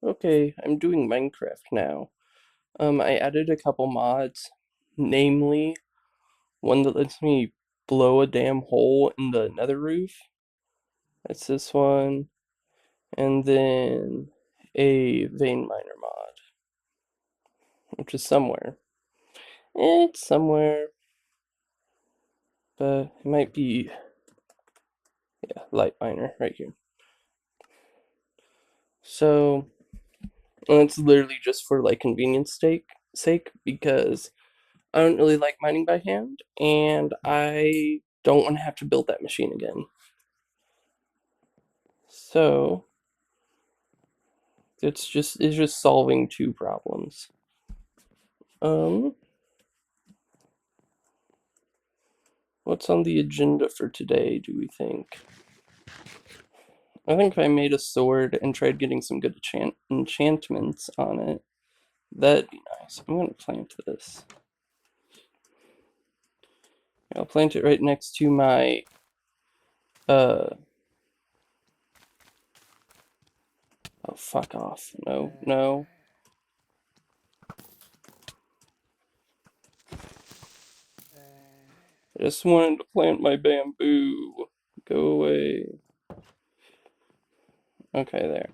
Okay, I'm doing Minecraft now. I added a couple mods, namely one that lets me blow a damn hole in the nether roof. That's this one. And then a vein miner mod, which is somewhere. It's somewhere, but it might be, yeah, light miner right here. So, and it's literally just for like convenience sake because I don't really like mining by hand, and I don't want to have to build that machine again. So it's just solving two problems. Um, what's on the agenda for today, do we think? I think if I made a sword and tried getting some good enchantments on it, that'd be nice. I'm gonna plant this. I'll plant it right next to my oh, fuck off. No, no. I just wanted to plant my bamboo. Go away. Okay, there.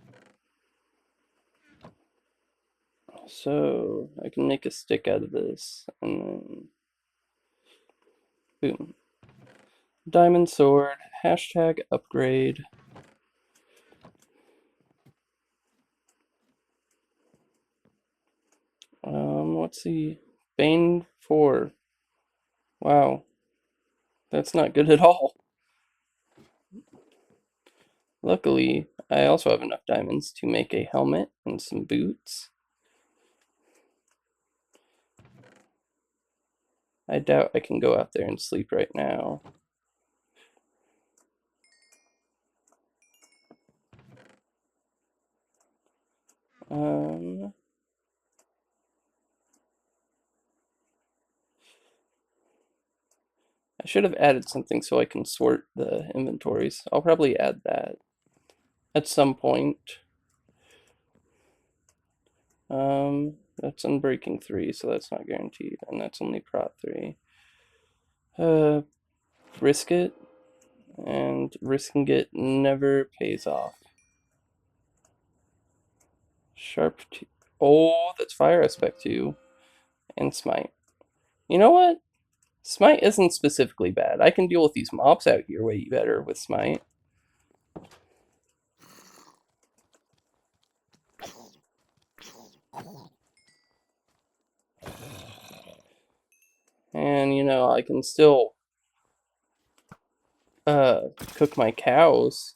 So I can make a stick out of this, and then boom. Diamond sword, hashtag upgrade. Let's see. Bane 4. Wow. That's not good at all. Luckily, I also have enough diamonds to make a helmet and some boots. I doubt I can go out there and sleep right now. Um, I should have added something so I can sort the inventories. I'll probably add that at some point. That's Unbreaking 3, so that's not guaranteed, and that's only Prot 3. Risk it, and risking it never pays off. Sharp T. Oh, that's Fire Aspect 2, and Smite. You know what? Smite isn't specifically bad. I can deal with these mobs out here way better with Smite. And, I can still cook my cows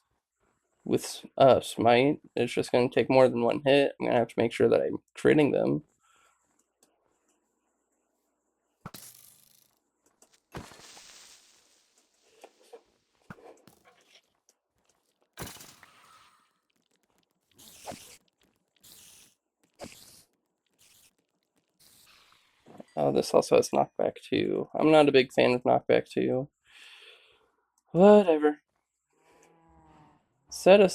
with Smite. It's just going to take more than one hit. I'm going to have to make sure that I'm critting them. Oh, this also has knockback too. I'm not a big fan of knockback too. Whatever. Set a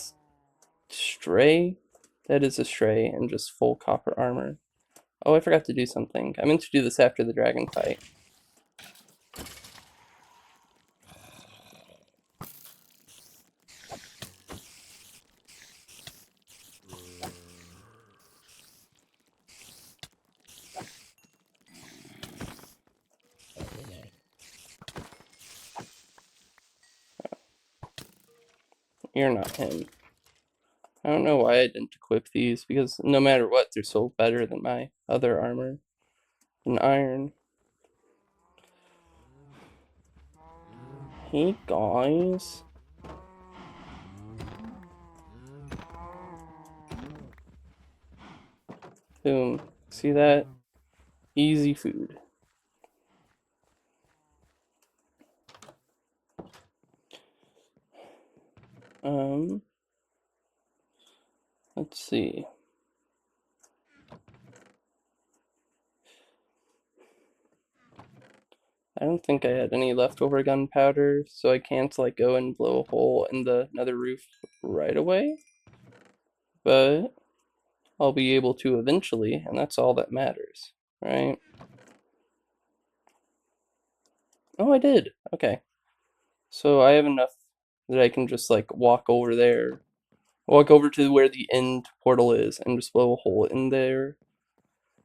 stray. That is a stray and just full copper armor. Oh, I forgot to do something. I meant to do this after the dragon fight. You're not him. I don't know why I didn't equip these, because no matter what, they're still better than my other armor. Than iron. Hey guys. Boom. See that? Easy food. Let's see. I don't think I had any leftover gunpowder, so I can't like go and blow a hole in the nether roof right away. But I'll be able to eventually, and that's all that matters, right? Oh, I did. Okay. So I have enough that I can just like walk over there, walk over to where the end portal is, and just blow a hole in there,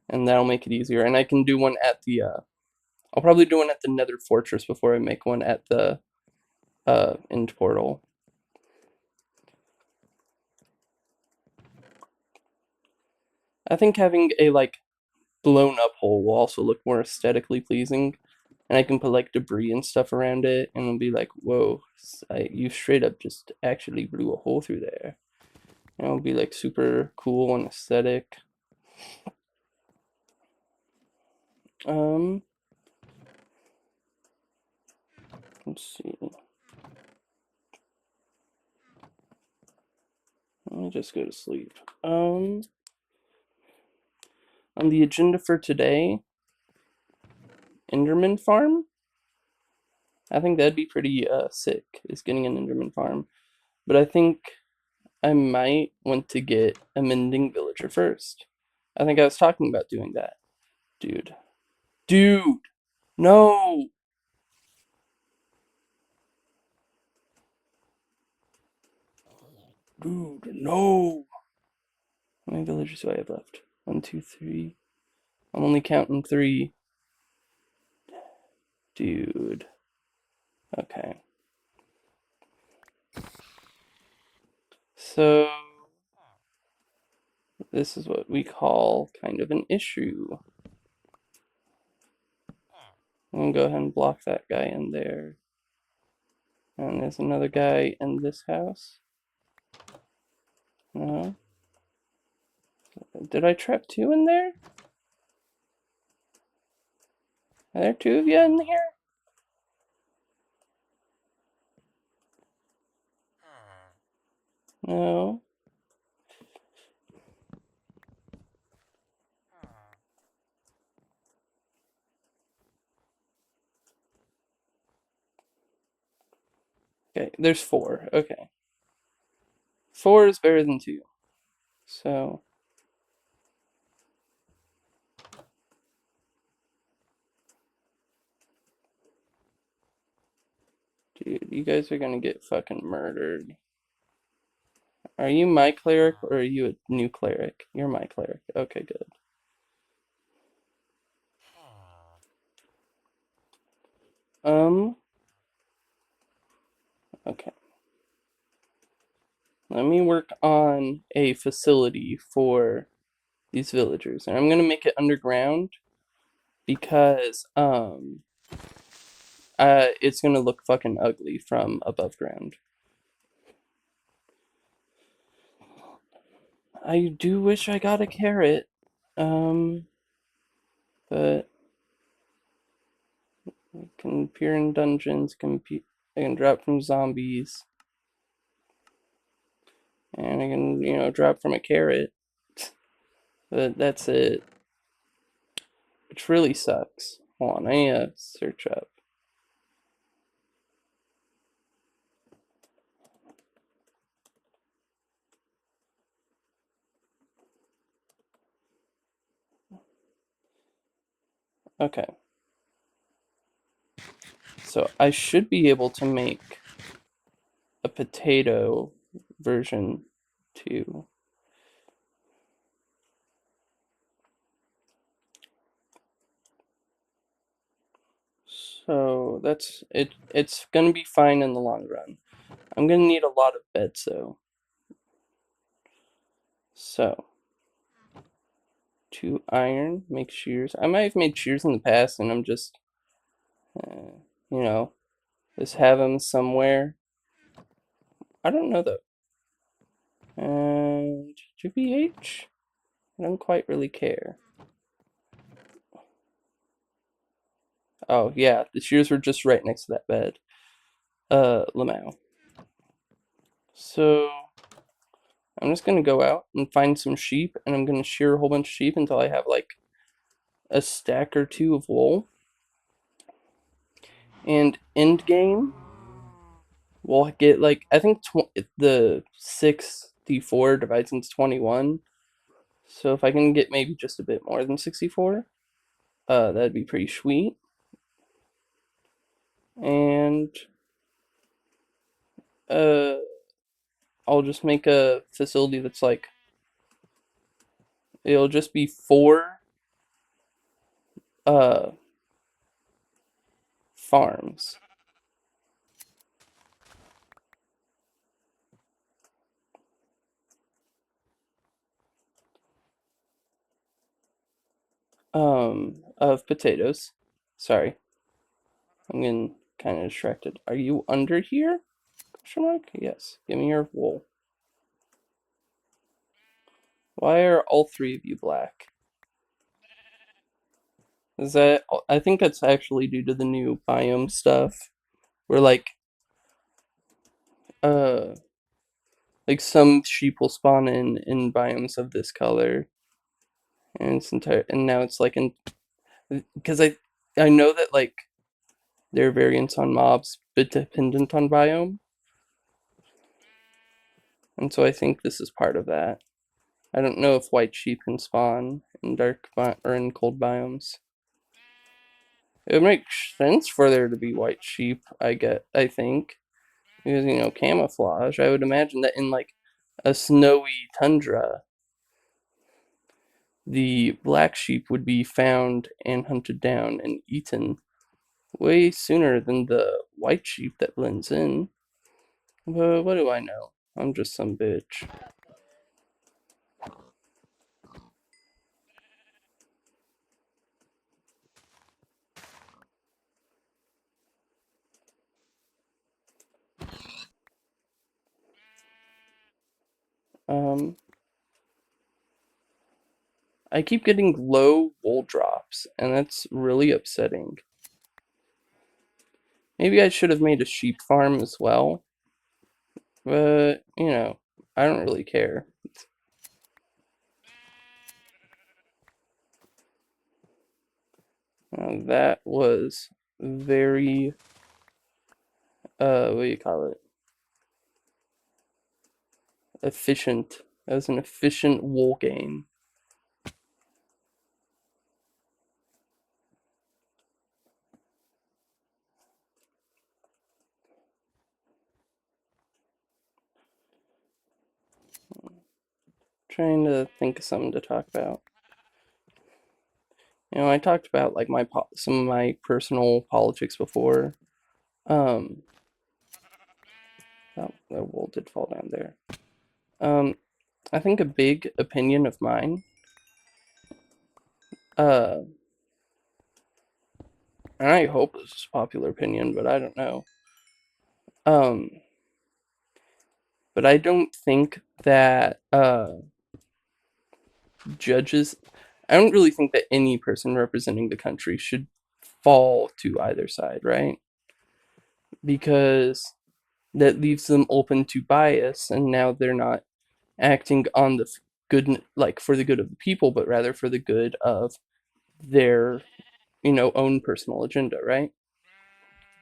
and that'll make it easier. And I can do one at the I'll probably do one at the Nether Fortress before I make one at the end portal. I think having a like blown up hole will also look more aesthetically pleasing, and I can put like debris and stuff around it, and it'll be like, whoa, you straight up just actually blew a hole through there. And it'll be like super cool and aesthetic. Let's see. Let me just go to sleep. On the agenda for today, Enderman farm. I think that'd be pretty sick, is getting an Enderman farm. But I think I might want to get a mending villager first. I think I was talking about doing that. Dude. Dude! No! Dude, no! How many villagers do I have left? 1, 2, 3. I'm only counting 3. Dude. Okay. So, this is what we call kind of an issue. I'm gonna go ahead and block that guy in there. And there's another guy in this house. No. Did I trap 2 in there? Are there 2 of you in here? No. Okay, there's 4. Okay. 4 is better than 2. So. Dude, you guys are gonna get fucking murdered. Are you my cleric or are you a new cleric? You're my cleric. Okay, good. Okay. Let me work on a facility for these villagers. And I'm gonna make it underground because it's gonna look fucking ugly from above ground. I do wish I got a carrot. But I can appear in dungeons, I can drop from zombies. And I can, drop from a carrot. But that's it. Which really sucks. Hold on, I need to search up. Okay. So I should be able to make a potato version 2. So that's it. It's gonna be fine in the long run. I'm gonna need a lot of beds though. So 2 iron, make shears. I might have made shears in the past, and I'm just, you know, just have them somewhere. I don't know though. And 2pH. I don't quite really care. Oh yeah, the shears were just right next to that bed. Lamau. So I'm just gonna go out and find some sheep, and I'm gonna shear a whole bunch of sheep until I have like a stack or 2 of wool. And end game, we'll get like, I think the 64 divides into 21. So if I can get maybe just a bit more than 64, that'd be pretty sweet. And uh, I'll just make a facility that's like, it'll just be 4 uh farms. Of potatoes. Sorry, I'm getting kind of distracted. Are you under here? Question mark? Yes. Give me your wool. Why are all 3 of you black? Is that? I think that's actually due to the new biome stuff. Where uh, like some sheep will spawn in biomes of this color, and it's entire. And now it's like in because I know that like there are variants on mobs, but dependent on biome, and so I think this is part of that. I don't know if white sheep can spawn in or in cold biomes. It would make sense for there to be white sheep, I think. Because, camouflage. I would imagine that in like a snowy tundra, the black sheep would be found and hunted down and eaten way sooner than the white sheep that blends in. But what do I know? I'm just some bitch. Um, I keep getting low wool drops, and that's really upsetting. Maybe I should have made a sheep farm as well, but, I don't really care. That was very, what do you call it? Efficient. That was an efficient wool game. Trying to think of something to talk about. I talked about like some of my personal politics before. Um, oh, the wool did fall down there. Um, I think a big opinion of mine, uh, and I hope this is a popular opinion, but I don't know. Um, but I don't think that judges. I don't really think that any person representing the country should fall to either side, right? Because that leaves them open to bias, and now they're not acting on the good, like for the good of the people, but rather for the good of their, own personal agenda, right?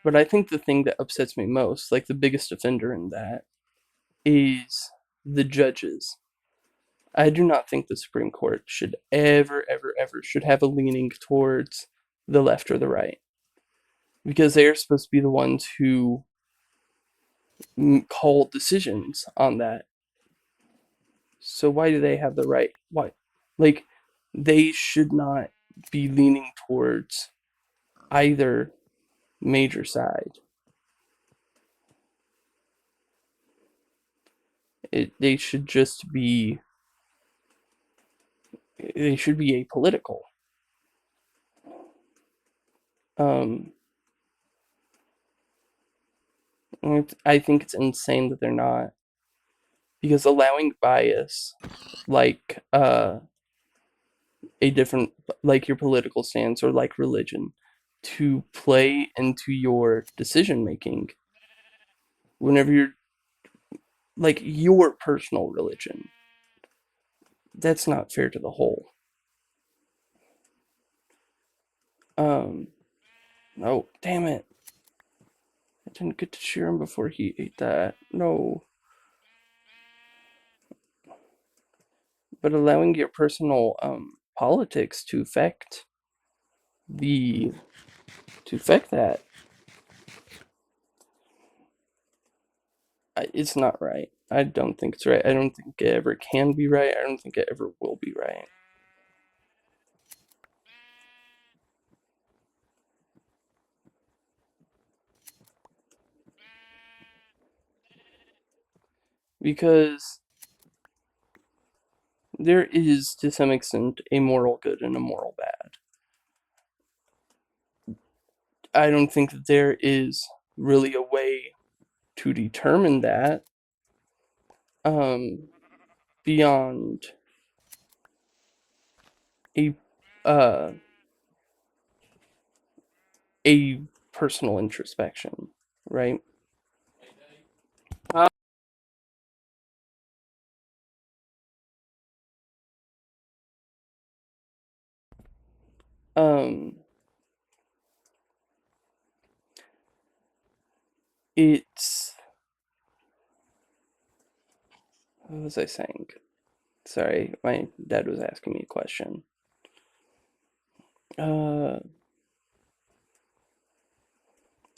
But I think the thing that upsets me most, like the biggest offender in that, is the judges. I do not think the Supreme Court should ever, ever, ever should have a leaning towards the left or the right, because they are supposed to be the ones who call decisions on that. So why do they have the right? Why? Like, they should not be leaning towards either major side. They should just be. They should be apolitical. Um, I think it's insane that they're not, because allowing bias, like a different, like your political stance or like religion, to play into your decision making whenever you're like your personal religion. That's not fair to the whole. Um, oh, damn it. I didn't get to shear him before he ate that. No. But allowing your personal politics to affect the to affect that, it's not right. I don't think it's right. I don't think it ever can be right. I don't think it ever will be right. Because there is, to some extent, a moral good and a moral bad. I don't think that there is really a way to determine that um, beyond a uh, a personal introspection, right? Um, it's what was I saying? Sorry, my dad was asking me a question. Uh,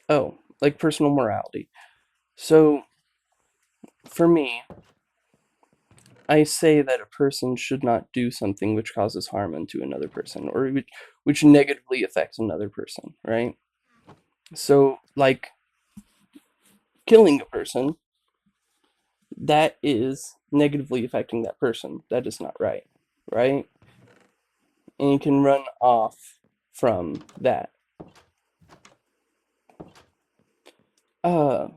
oh, like personal morality. So for me, I say that a person should not do something which causes harm unto another person or which negatively affects another person, right? So, like killing a person, that is negatively affecting that person. That is not right, right? And you can run off from that. Uh,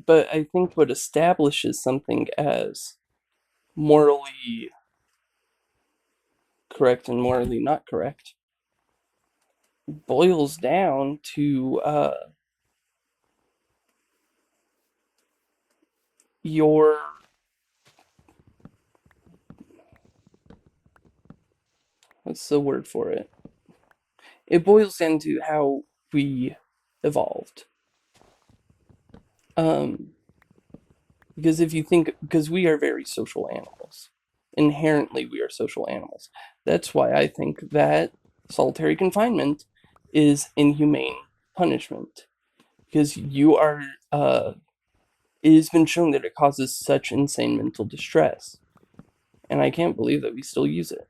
but I think what establishes something as morally correct and morally not correct boils down to your what's the word for it? It boils down to how we evolved. Um, because if you think, because we are very social animals, inherently we are social animals. That's why I think that solitary confinement is inhumane punishment. Because you are, it has been shown that it causes such insane mental distress. And I can't believe that we still use it.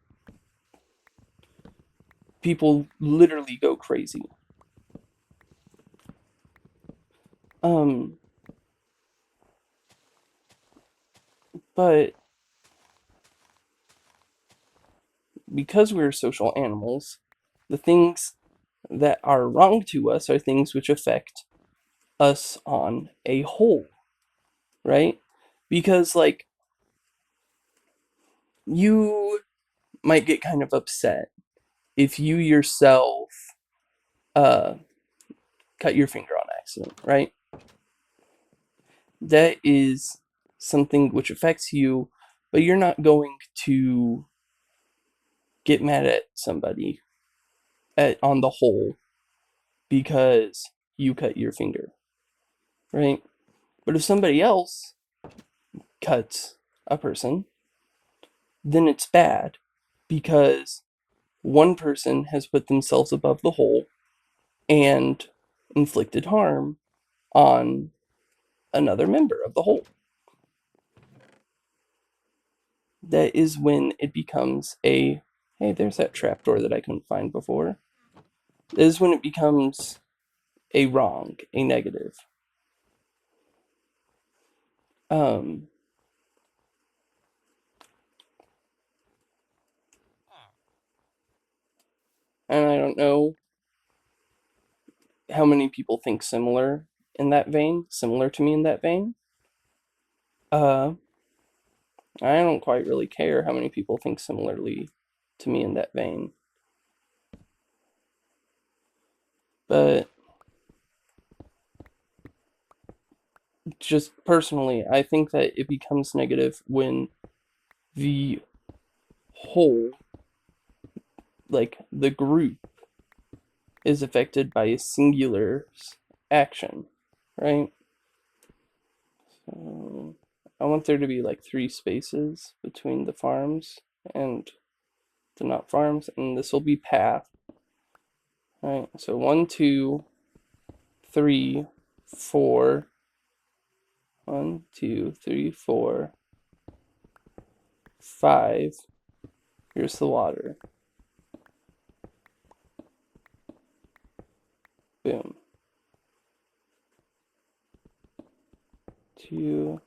People literally go crazy. Um, but because we're social animals, the things that are wrong to us are things which affect us on a whole, right? Because, like, you might get kind of upset if you yourself uh, cut your finger on accident, right? That is something which affects you, but you're not going to get mad at somebody on the whole because you cut your finger, right? But if somebody else cuts a person, then it's bad because one person has put themselves above the whole and inflicted harm on another member of the whole. That is when it becomes a hey, there's that trapdoor that I couldn't find before. That is when it becomes a wrong, a negative. Um, and I don't know how many people think similar in that vein, similar to me in that vein. Uh, I don't quite really care how many people think similarly to me in that vein. But just personally, I think that it becomes negative when the whole, like the group, is affected by a singular action, right? So I want there to be like 3 spaces between the farms and the not farms, and this will be path. Right, so 1, 2, 3, 4. 1, 2, 3, 4, 5. Here's the water. Boom. 2.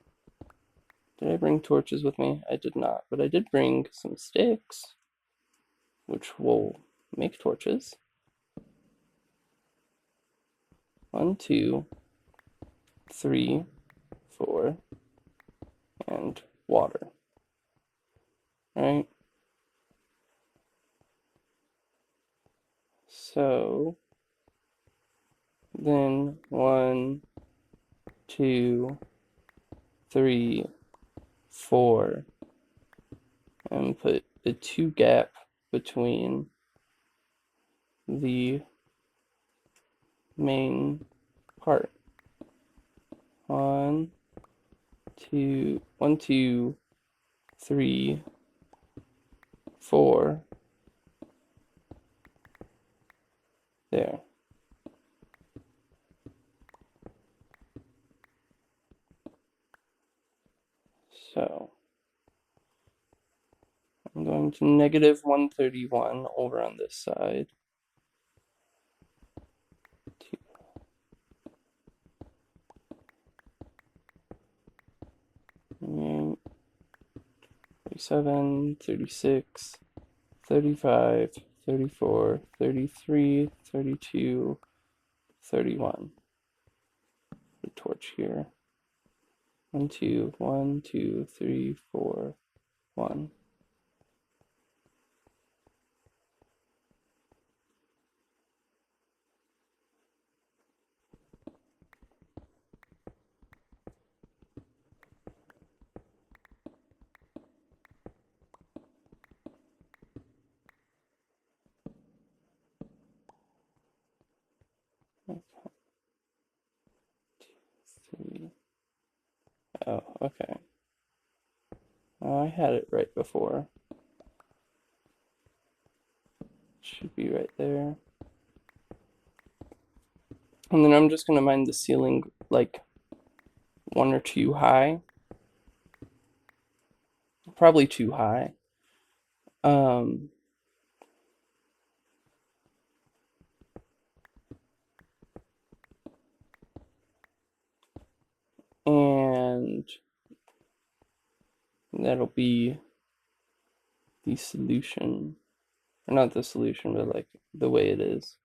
Did I bring torches with me? I did not, but I did bring some sticks, which will make torches. 1, 2, 3, 4, and water. Right? So then 1, 2, 3, 4, and put a 2 gap between the main part. 1, 2, 1, 2, 3, 4. There. So I'm going to negative 131 over on this side. 37, 36, 35, 34, 33, 32, 31. The torch here. 1, 2, 1, 2, 3, 4, 1. Okay. 3. Oh, okay. I had it right before. Should be right there. And then I'm just gonna mine the ceiling like 1 or 2 high. Probably too high. Um, and that'll be the solution. Or not the solution, but like the way it is.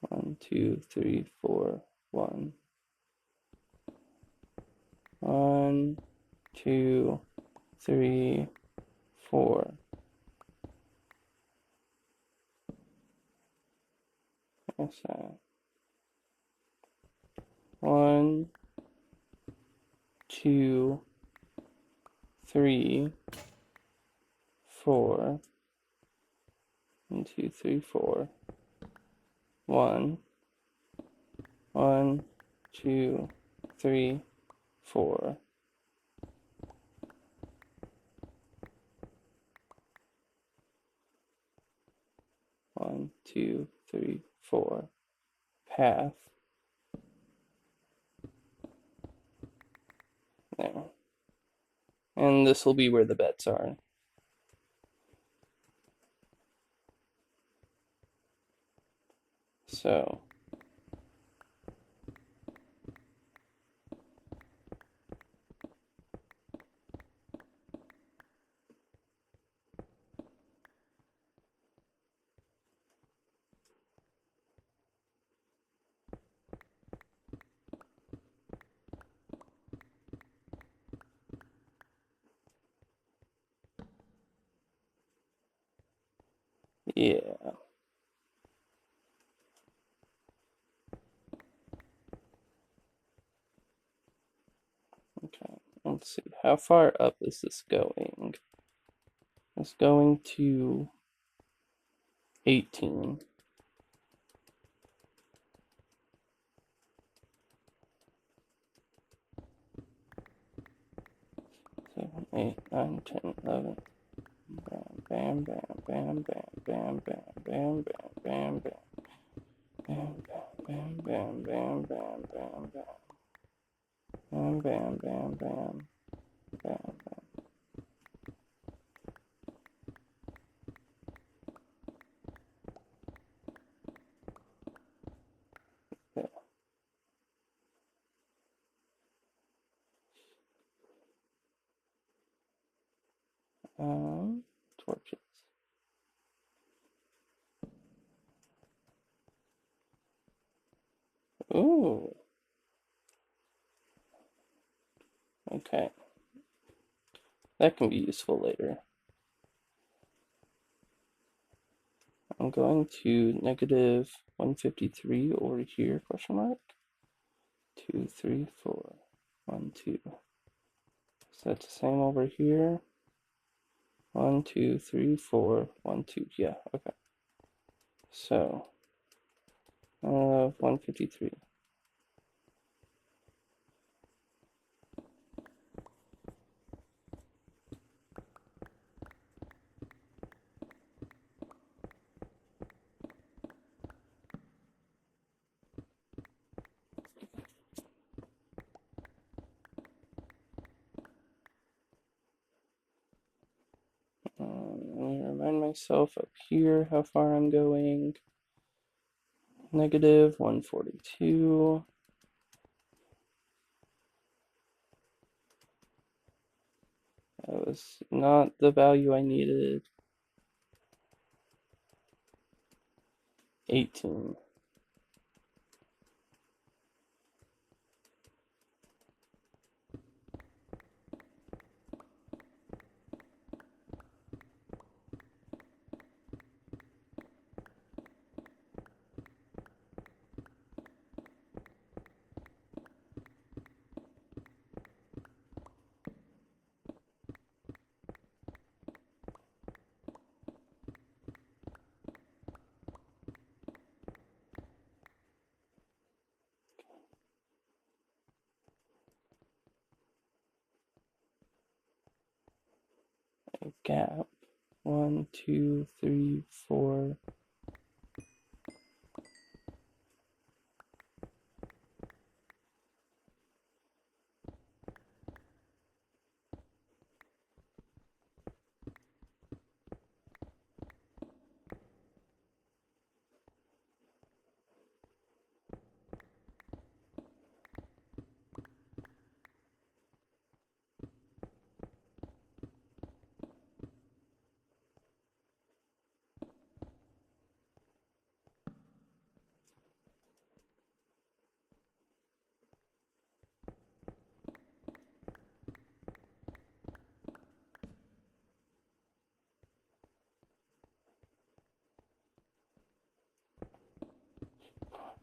1, 2, 3, 4, 1. 1, 2, 3, 4. What's that? 1, 2, 3, 4. 1, 2, 3, 4. 1. 1, 2, 3, 4. 1, 2, 3, 4. Path. There. And this will be where the beds are. So yeah. Okay, let's see. How far up is this going? It's going to 18. 8, 9, 10, 11. Bam, bam, bam, bam, bam, bam, bam, bam, bam, bam, bam. Bam, bam, bam, bam, bam, bam, bam. Bam, bam, bam, bam, bam, bam. Torches. Ooh. Okay. That can be useful later. I'm going to negative 153 over here, question mark. 2, 3, 4. 1, 2. So that's the same over here. 1, 2, 3, 4. 1, 2. Yeah, okay. So, 153. Let me remind myself up here how far I'm going. Negative 142. That was not the value I needed. 18. A gap. 1, 2, 3, 4.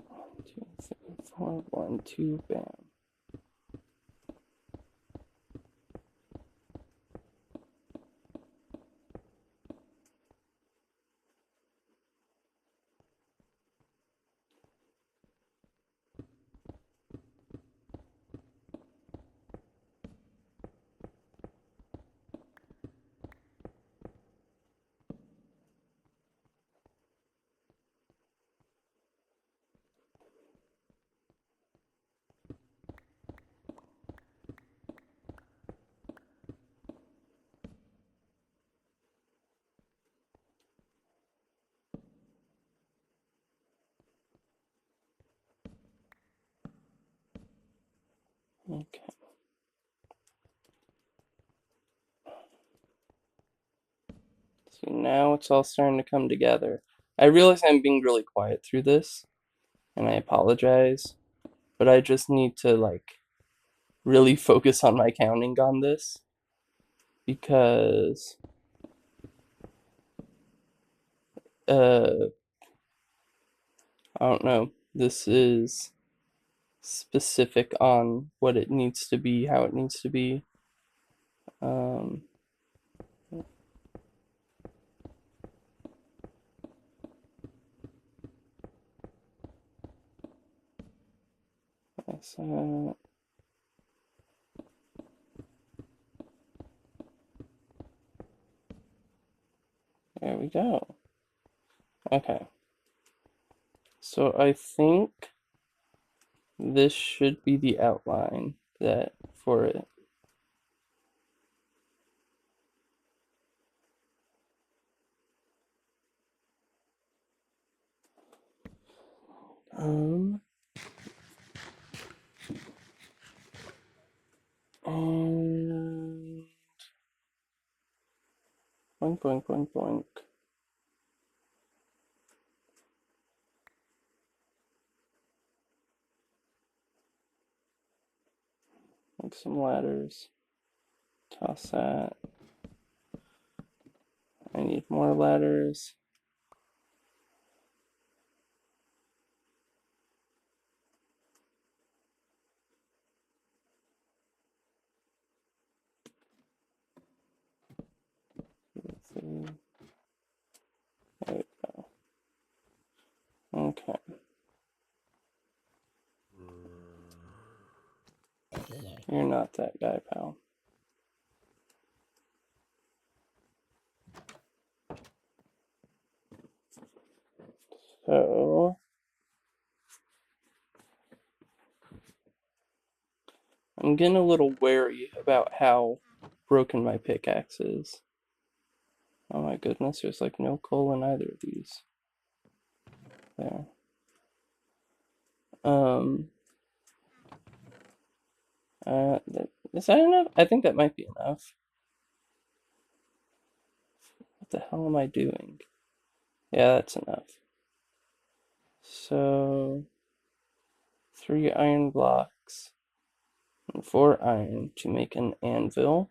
One, 2, 3, 4. 1, 2. Bam. Okay. So now it's all starting to come together. I realize I'm being really quiet through this, and I apologize, but I just need to, like, really focus on my counting on this, because, I don't know, this is specific on what it needs to be, how it needs to be. Um, so we go. Okay. So I think this should be the outline for it. And boink, boink, boink, boink. Make some ladders. Toss that. I need more ladders. There we go. Okay. You're not that guy, pal. So I'm getting a little wary about how broken my pickaxe is. Oh my goodness, there's like no coal in either of these. There. Is that enough? I think that might be enough. What the hell am I doing? Yeah, that's enough. So 3 iron blocks and 4 iron to make an anvil.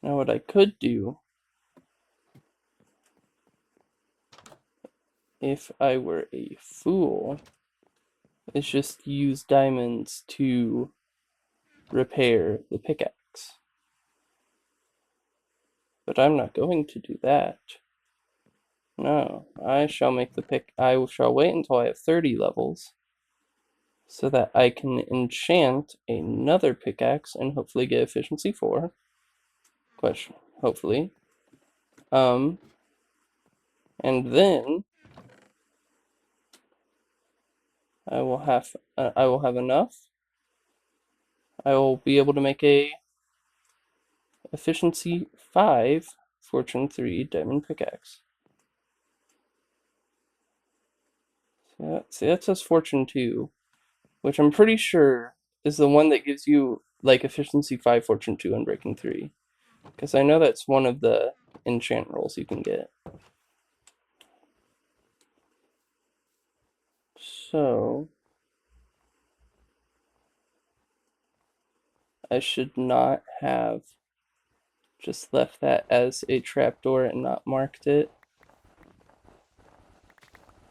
Now what I could do, if I were a fool, is just use diamonds to repair the pickaxe. But I'm not going to do that. No, I shall make I shall wait until I have 30 levels so that I can enchant another pickaxe and hopefully get efficiency 4. Question, hopefully. And then I will have enough. I will be able to make a efficiency 5, fortune 3 diamond pickaxe. See, that says fortune 2, which I'm pretty sure is the one that gives you like efficiency 5, fortune 2, and breaking 3. Because I know that's one of the enchant rolls you can get. So I should not have just left that as a trapdoor and not marked it.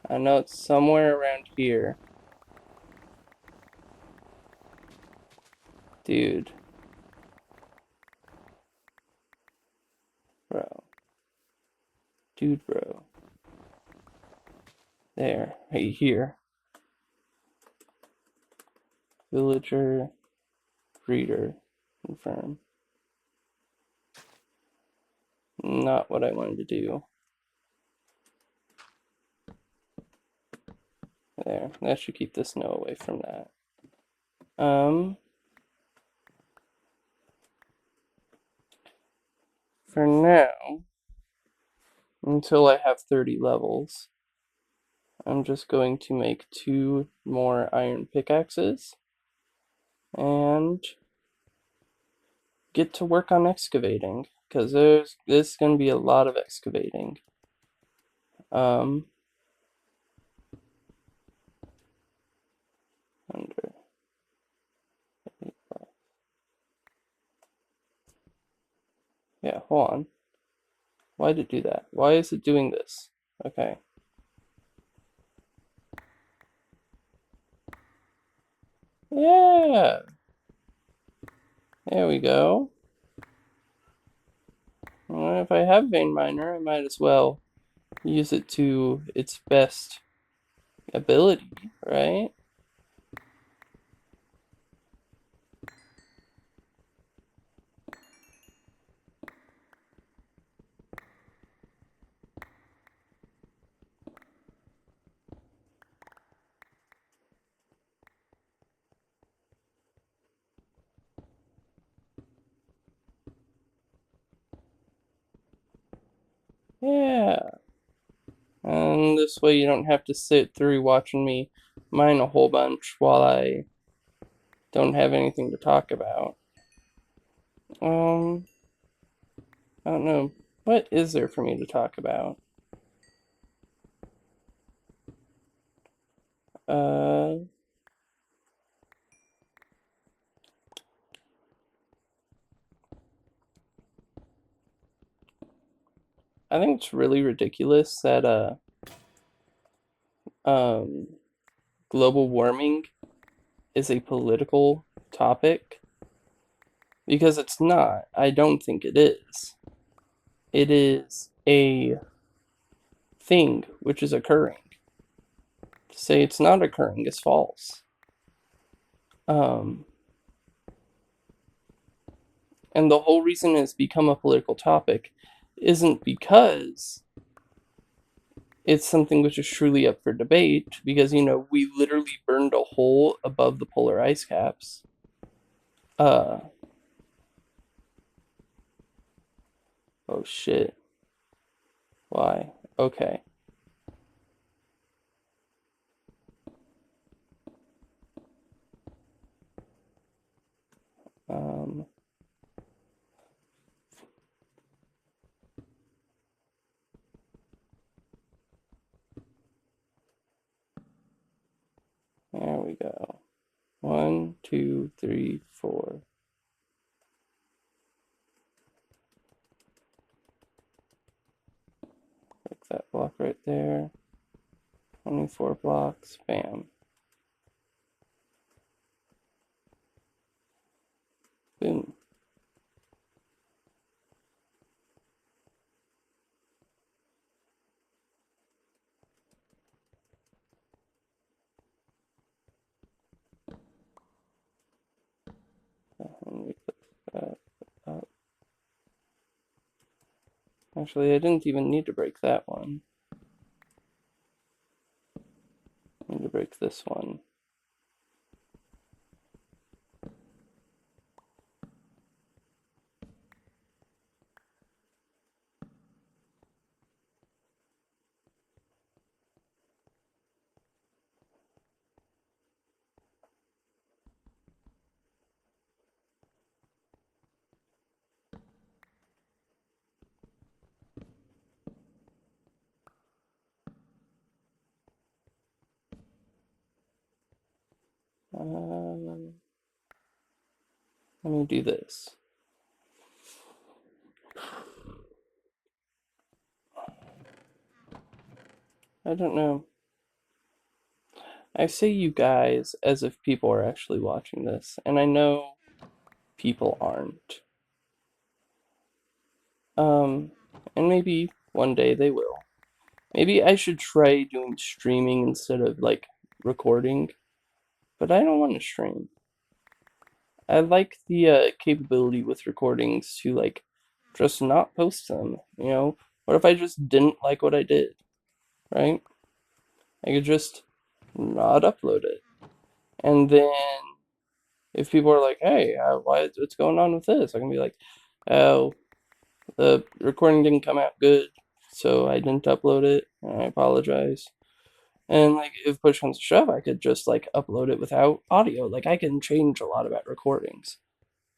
I know it's somewhere around here. Dude. Bro. Dude, bro. There. Right here. Villager. Breeder. Confirm. Not what I wanted to do. There. That should keep the snow away from that. For now, until I have 30 levels, I'm just going to make 2 more iron pickaxes and get to work on excavating, because this is going to be a lot of excavating. Under. Yeah, hold on. Why did it do that? Why is it doing this? Okay. Yeah. There we go. Well, if I have vein miner, I might as well use it to its best ability, right? Yeah. And this way you don't have to sit through watching me mine a whole bunch while I don't have anything to talk about. Um, I don't know. What is there for me to talk about? Uh, I think it's really ridiculous that um global warming is a political topic because it's not. I don't think it is. It is a thing which is occurring. To say it's not occurring is false. Um, and the whole reason it's become a political topic isn't because it's something which is truly up for debate, because, we literally burned a hole above the polar ice caps. Uh, oh shit. Why? Okay. Um, there we go. 1, 2, 3, 4. Click that block right there. 24 blocks. Bam. Boom. Let me click that up. Actually, I didn't even need to break that one. I need to break this one. Let me do this. I don't know. I say you guys as if people are actually watching this, and I know people aren't. Um, and maybe one day they will. Maybe I should try doing streaming instead of like recording, but I don't want to stream. I like the capability with recordings to like just not post them, What if I just didn't like what I did, right? I could just not upload it. And then if people are like, hey, what's going on with this? I can be like, oh, the recording didn't come out good, so I didn't upload it, and I apologize. And like, if push comes to shove, I could just like upload it without audio. Like, I can change a lot about recordings.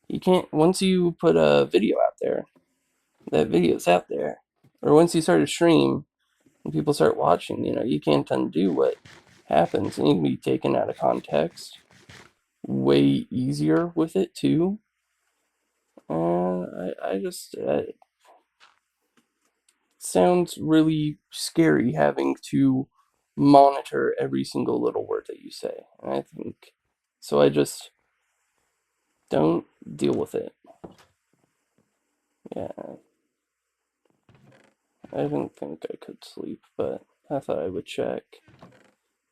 You can't, once you put a video out there, that video's out there. Or once you start a stream and people start watching, you can't undo what happens, and you can be taken out of context way easier with it too. I just sounds really scary having to monitor every single little word that you say. And I think so. I just don't deal with it. Yeah, I didn't think I could sleep, but I thought I would check.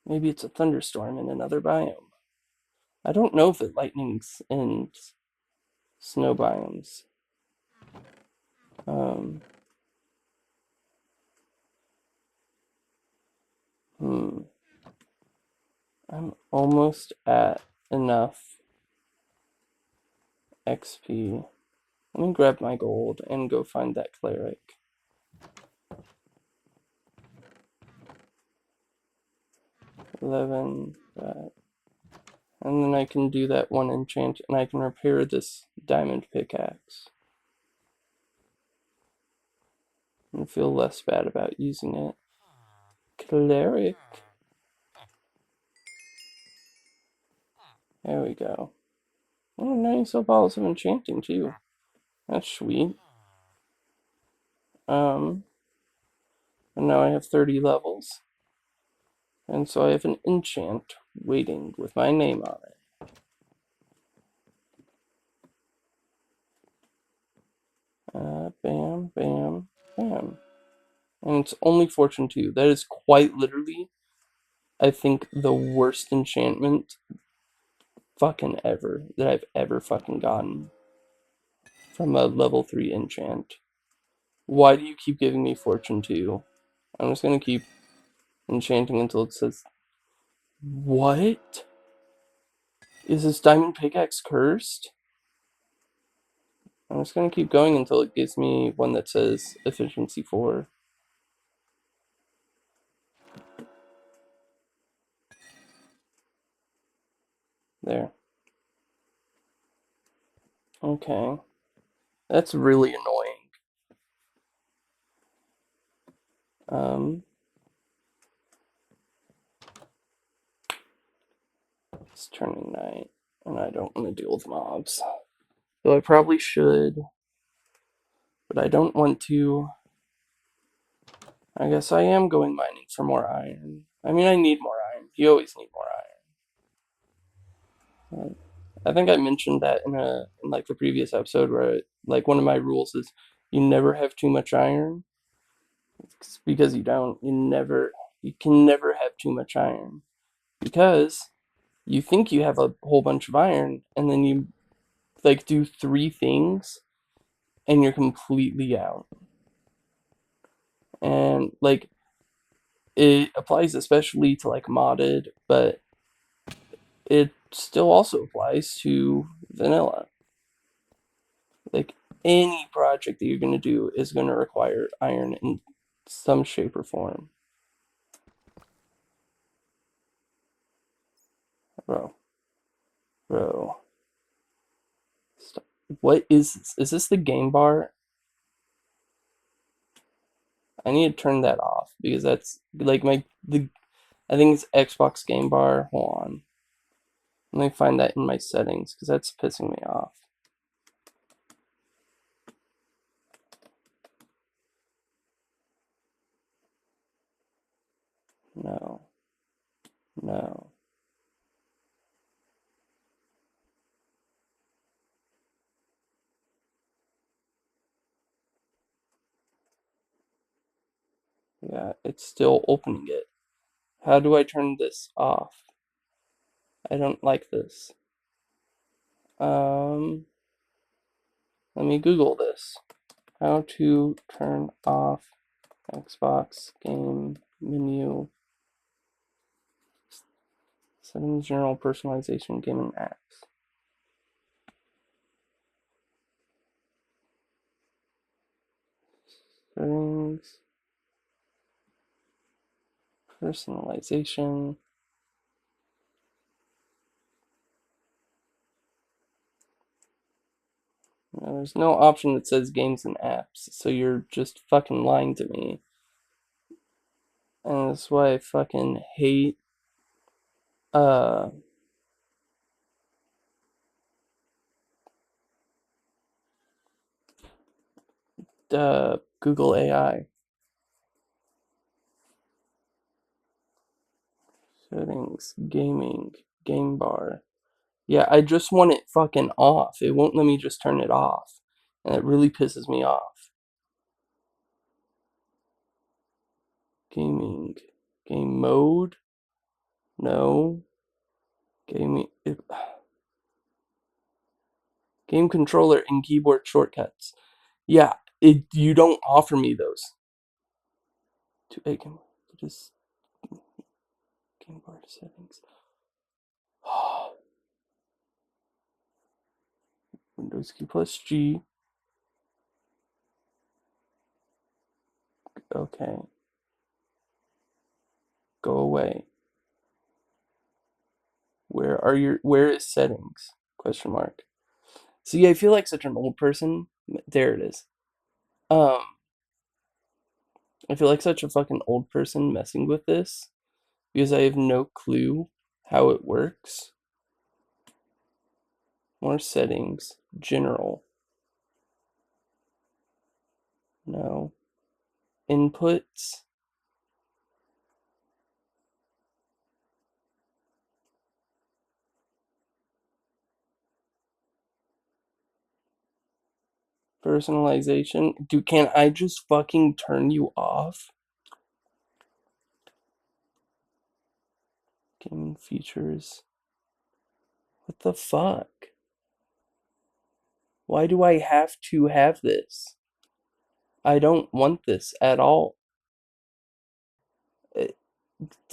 Maybe it's a thunderstorm in another biome. I don't know if it lightnings in snow biomes. Um, hmm. I'm almost at enough XP. Let me grab my gold and go find that cleric. 11, that. And then I can do that one enchant, and I can repair this diamond pickaxe. And feel less bad about using it. Cleric. There we go. Oh, nice balls of enchanting too. That's sweet. And now I have 30 levels. And so I have an enchant waiting with my name on it. Bam, bam, bam. And it's only Fortune 2. That is quite literally, I think, the worst enchantment fucking ever that I've ever fucking gotten from a level 3 enchant. Why do you keep giving me Fortune 2? I'm just gonna keep enchanting until it says... What? Is this diamond pickaxe cursed? I'm just gonna keep going until it gives me one that says efficiency 4. There. Okay. That's really annoying. It's turning night, and I don't want to deal with mobs. Though I probably should, but I don't want to. I guess I am going mining for more iron. I mean, I need more iron. You always need more iron. I think I mentioned that in like the previous episode where like one of my rules is you never have too much iron. It's because you don't. You can never have too much iron because you think you have a whole bunch of iron and then you like do 3 things and you're completely out. And like it applies especially to like modded, but it still also applies to vanilla. Like any project that you're going to do is going to require iron in some shape or form. Bro. Bro. Stop. What is this? Is this the game bar? I need to turn that off because that's like I think it's Xbox game bar. Hold on. Let me find that in my settings because that's pissing me off. No. No. Yeah, it's still opening it. How do I turn this off? I don't like this. Let me Google this. How to turn off Xbox game menu. Settings, general personalization, game and apps. Settings, personalization. No, there's no option that says games and apps, so you're just fucking lying to me. And that's why I fucking hate uh Google AI. Settings, gaming, game bar. Yeah, I just want it fucking off. It won't let me just turn it off. And it really pisses me off. Gaming. Game mode? No. Gaming. Game controller and keyboard shortcuts. Yeah, you don't offer me those. To a game. Just game bar settings. Windows key plus G. Okay. Go away. Where is settings? Question mark. See, I feel like such an old person. There it is. Um, I feel like such a fucking old person messing with this because I have no clue how it works. More settings. General. No. Inputs. Personalization. Dude, can't I just fucking turn you off? Gaming features. What the fuck? Why do I have to have this? I don't want this at all. It,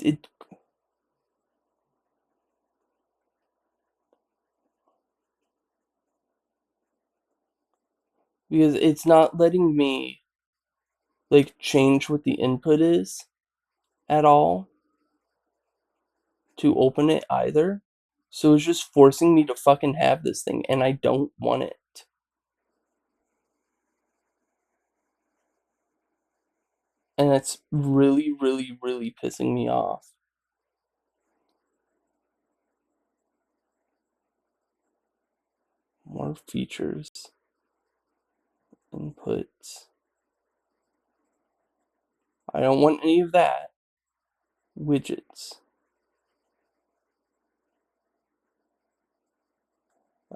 it because it's not letting me like change what the input is at all to open it either. So it's just forcing me to fucking have this thing and I don't want it. And that's really, really, really pissing me off. More features. Inputs. I don't want any of that. Widgets.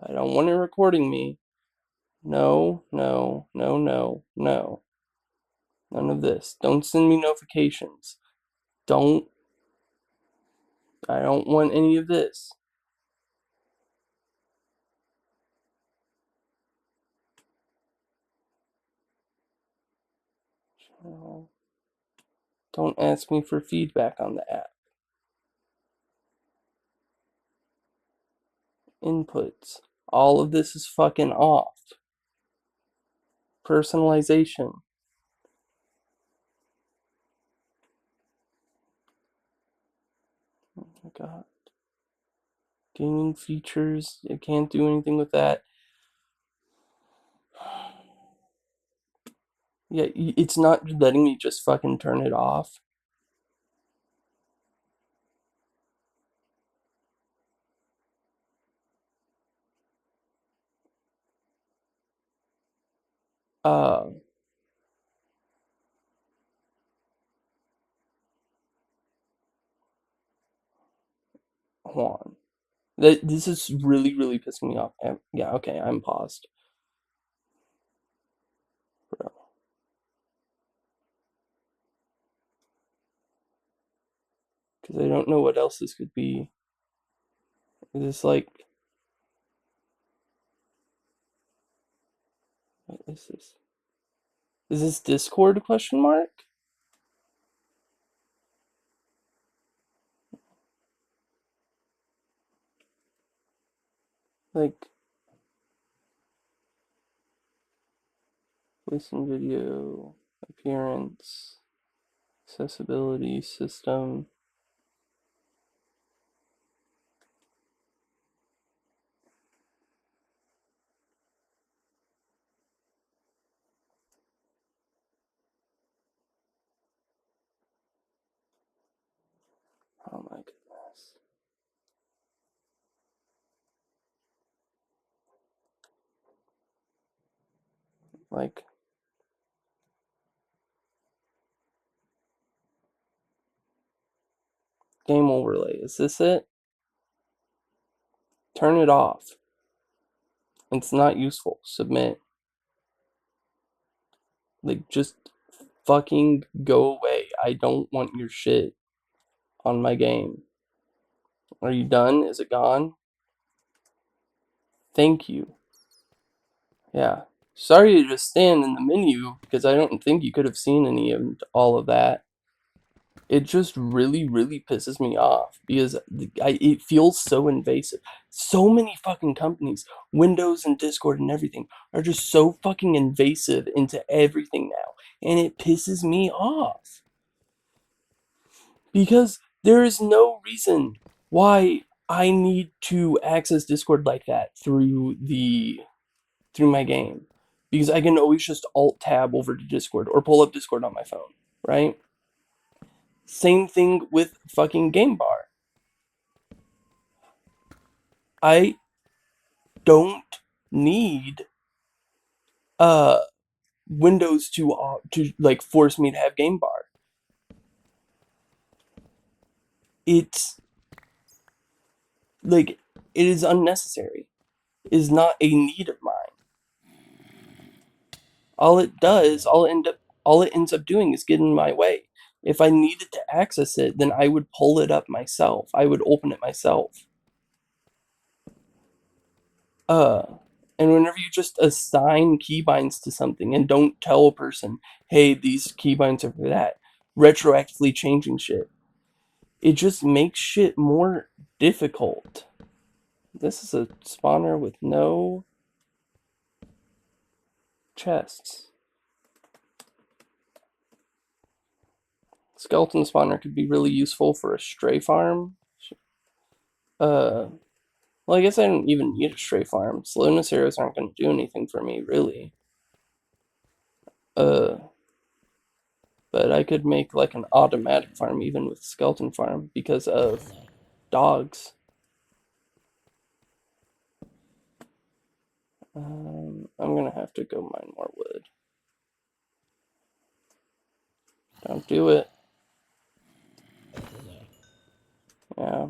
I don't want it recording me. No, no, no, no, no. None of this. Don't send me notifications. Don't. I don't want any of this. Don't ask me for feedback on the app. Inputs. All of this is fucking off. Personalization. Oh my god. Gaming features. I can't do anything with that. Yeah, it's not letting me just fucking turn it off. Uh, hold on. This is really, really pissing me off. Yeah, okay, I'm paused. Bro. Because I don't know what else this could be. Is this like... What is this? Is this Discord question mark? Like... Listen video... Appearance... Accessibility system... Oh my goodness. Like... Game overlay. Is this it? Turn it off. It's not useful. Submit. Like, just fucking go away. I don't want your shit on my game. Are you done? Is it gone? Thank you. Yeah. Sorry to just stand in the menu because I don't think you could have seen any of all of that. It just really, really pisses me off because it feels so invasive. So many fucking companies, Windows and Discord and everything, are just so fucking invasive into everything now. And it pisses me off. Because there is no reason why I need to access Discord like that through my game. Because I can always just alt-tab over to Discord or pull up Discord on my phone, right? Same thing with fucking Game Bar. I don't need uh Windows to like force me to have Game Bar. It's like it is unnecessary. It is not a need of mine. All it does, all it ends up doing is getting in my way. If I needed to access it, then I would pull it up myself. I would open it myself. Uh, and whenever you just assign keybinds to something and don't tell a person, hey, these keybinds are for that, retroactively changing shit, it just makes shit more difficult. This is a spawner with no chests. Skeleton spawner could be really useful for a stray farm. Well, I guess I don't even need a stray farm. Slowness arrows aren't going to do anything for me, really. But I could make like an automatic farm even with skeleton farm because of dogs. I'm gonna have to go mine more wood. Don't do it. Yeah.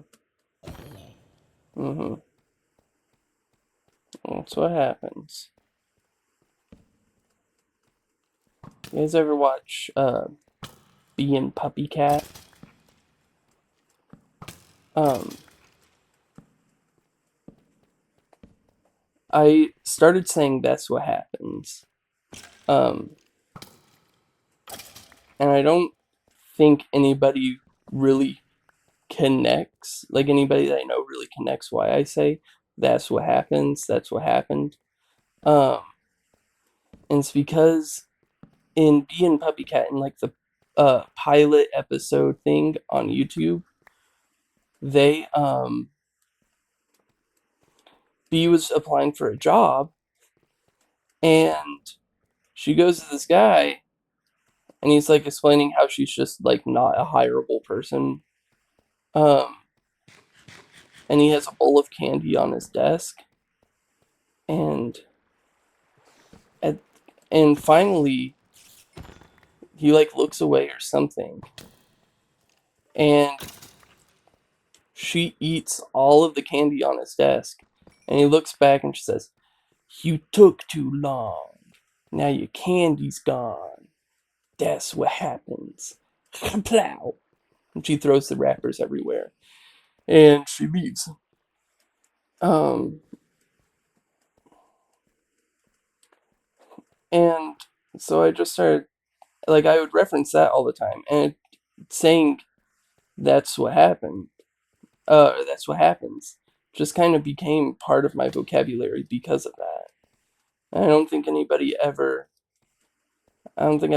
That's what happens. You guys ever watch Being Puppy Cat? I started saying that's what happens. And I don't think anybody really connects, like anybody that I know really connects why I say that's what happens, that's what happened. And it's because in Being Puppy Cat, in like the pilot episode thing on YouTube, they Bee was applying for a job, and she goes to this guy, and he's like explaining how she's just like not a hireable person. And he has a bowl of candy on his desk, and at, and finally he like looks away or something, and she eats all of the candy on his desk, and he looks back and she says, "You took too long. Now your candy's gone. That's what happens." Plow. And she throws the wrappers everywhere, and she leaves. And so I just started, like, I would reference that all the time, and saying that's what happened, that's what happens, just kind of became part of my vocabulary because of that. And I don't think I've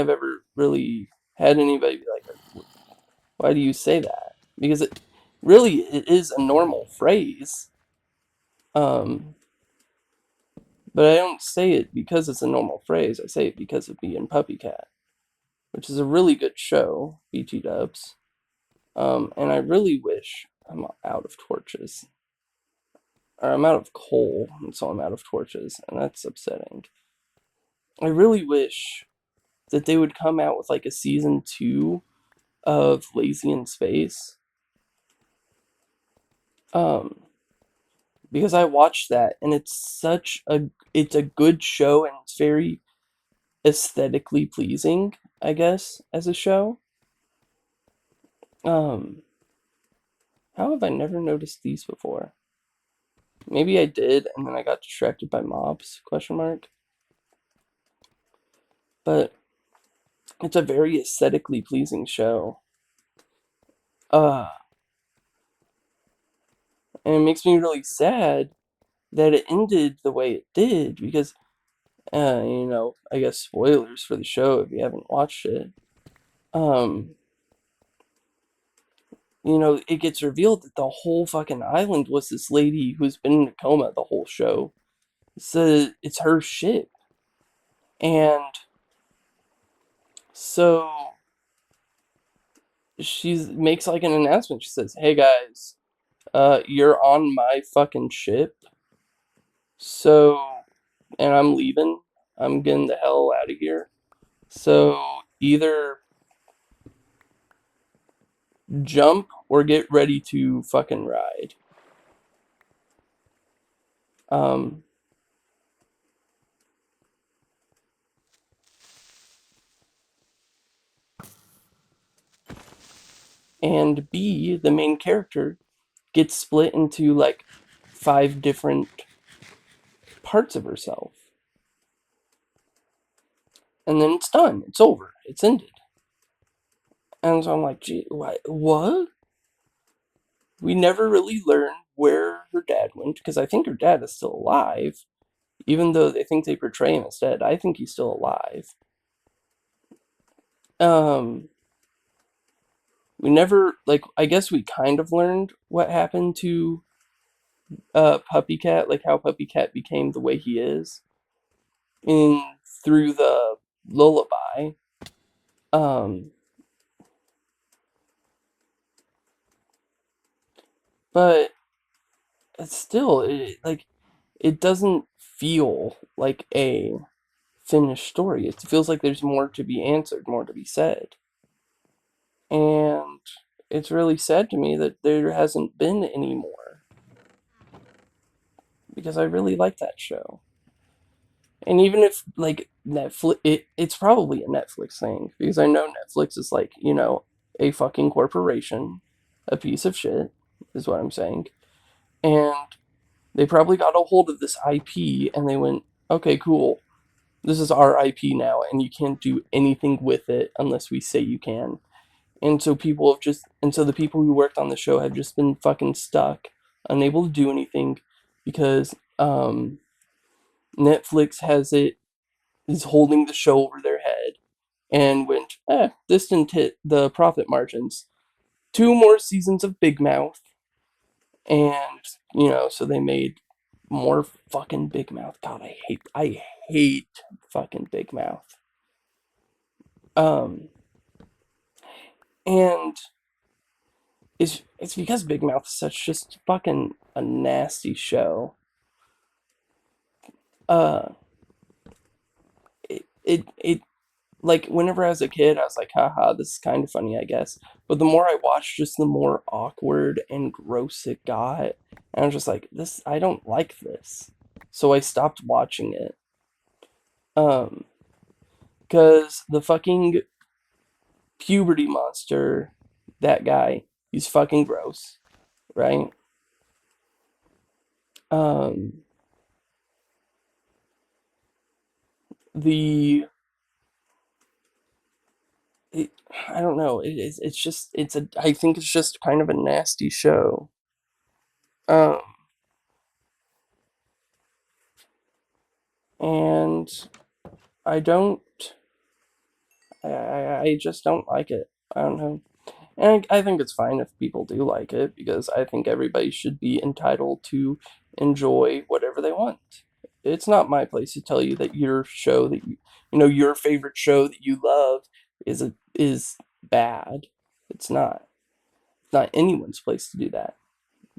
ever really had anybody be like, why do you say that? Because it is a normal phrase. Um, but I don't say it because it's a normal phrase. I say it because of Being Puppy Cat, which is a really good show, BT dubs. And I really wish I'm out of torches. Or I'm out of coal, and so I'm out of torches, and that's upsetting. I really wish that they would come out with like a season 2 of Lazy in Space. Because I watched that, and it's a good show, and it's very aesthetically pleasing, I guess, as a show. How have I never noticed these before? Maybe I did, and then I got distracted by mobs, question mark. But it's a very aesthetically pleasing show. And it makes me really sad that it ended the way it did, because, I guess spoilers for the show if you haven't watched it. it gets revealed that the whole fucking island was this lady who's been in a coma the whole show. It's her ship. And so she makes like an announcement. She says, "Hey guys, you're on my fucking ship. So, and I'm leaving. I'm getting the hell out of here. So either jump or get ready to fucking ride." Um, and B, the main character, gets split into like 5 different parts of herself. And then it's done. It's over. It's ended. And so I'm like, gee, what? We never really learn where her dad went, because I think her dad is still alive, even though they think they portray him as dead. I think he's still alive. Um, we never, like, I guess we kind of learned what happened to Puppy Cat, like how Puppy Cat became the way he is, in through the lullaby. Um, but it's still, like, it doesn't feel like a finished story. It feels like there's more to be answered, more to be said. And it's really sad to me that there hasn't been any more, because I really like that show. And even if like Netflix, it's probably a Netflix thing, because I know Netflix is like, a fucking corporation, a piece of shit, is what I'm saying. And they probably got a hold of this IP and they went, okay, cool. This is our IP now, and you can't do anything with it unless we say you can. And so the people who worked on the show have just been fucking stuck, unable to do anything, because Netflix is holding the show over their head, and went, this didn't hit the profit margins. 2 more seasons of Big Mouth, and so they made more fucking Big Mouth. God, I hate fucking Big Mouth. Um, and it's because Big Mouth is such just fucking a nasty show. Uh, it like whenever I was a kid, I was like, haha, this is kind of funny, I guess. But the more I watched, just the more awkward and gross it got. And I was just like, I don't like this. So I stopped watching it. Um, because the fucking puberty monster, that guy, he's fucking gross, right? Um, the it, I don't know. It's just I think it's just kind of a nasty show. Um, and I don't. I just don't like it. I don't know. And I think it's fine if people do like it, because I think everybody should be entitled to enjoy whatever they want. It's not my place to tell you that your show that your favorite show that you love is bad. It's not. It's not anyone's place to do that,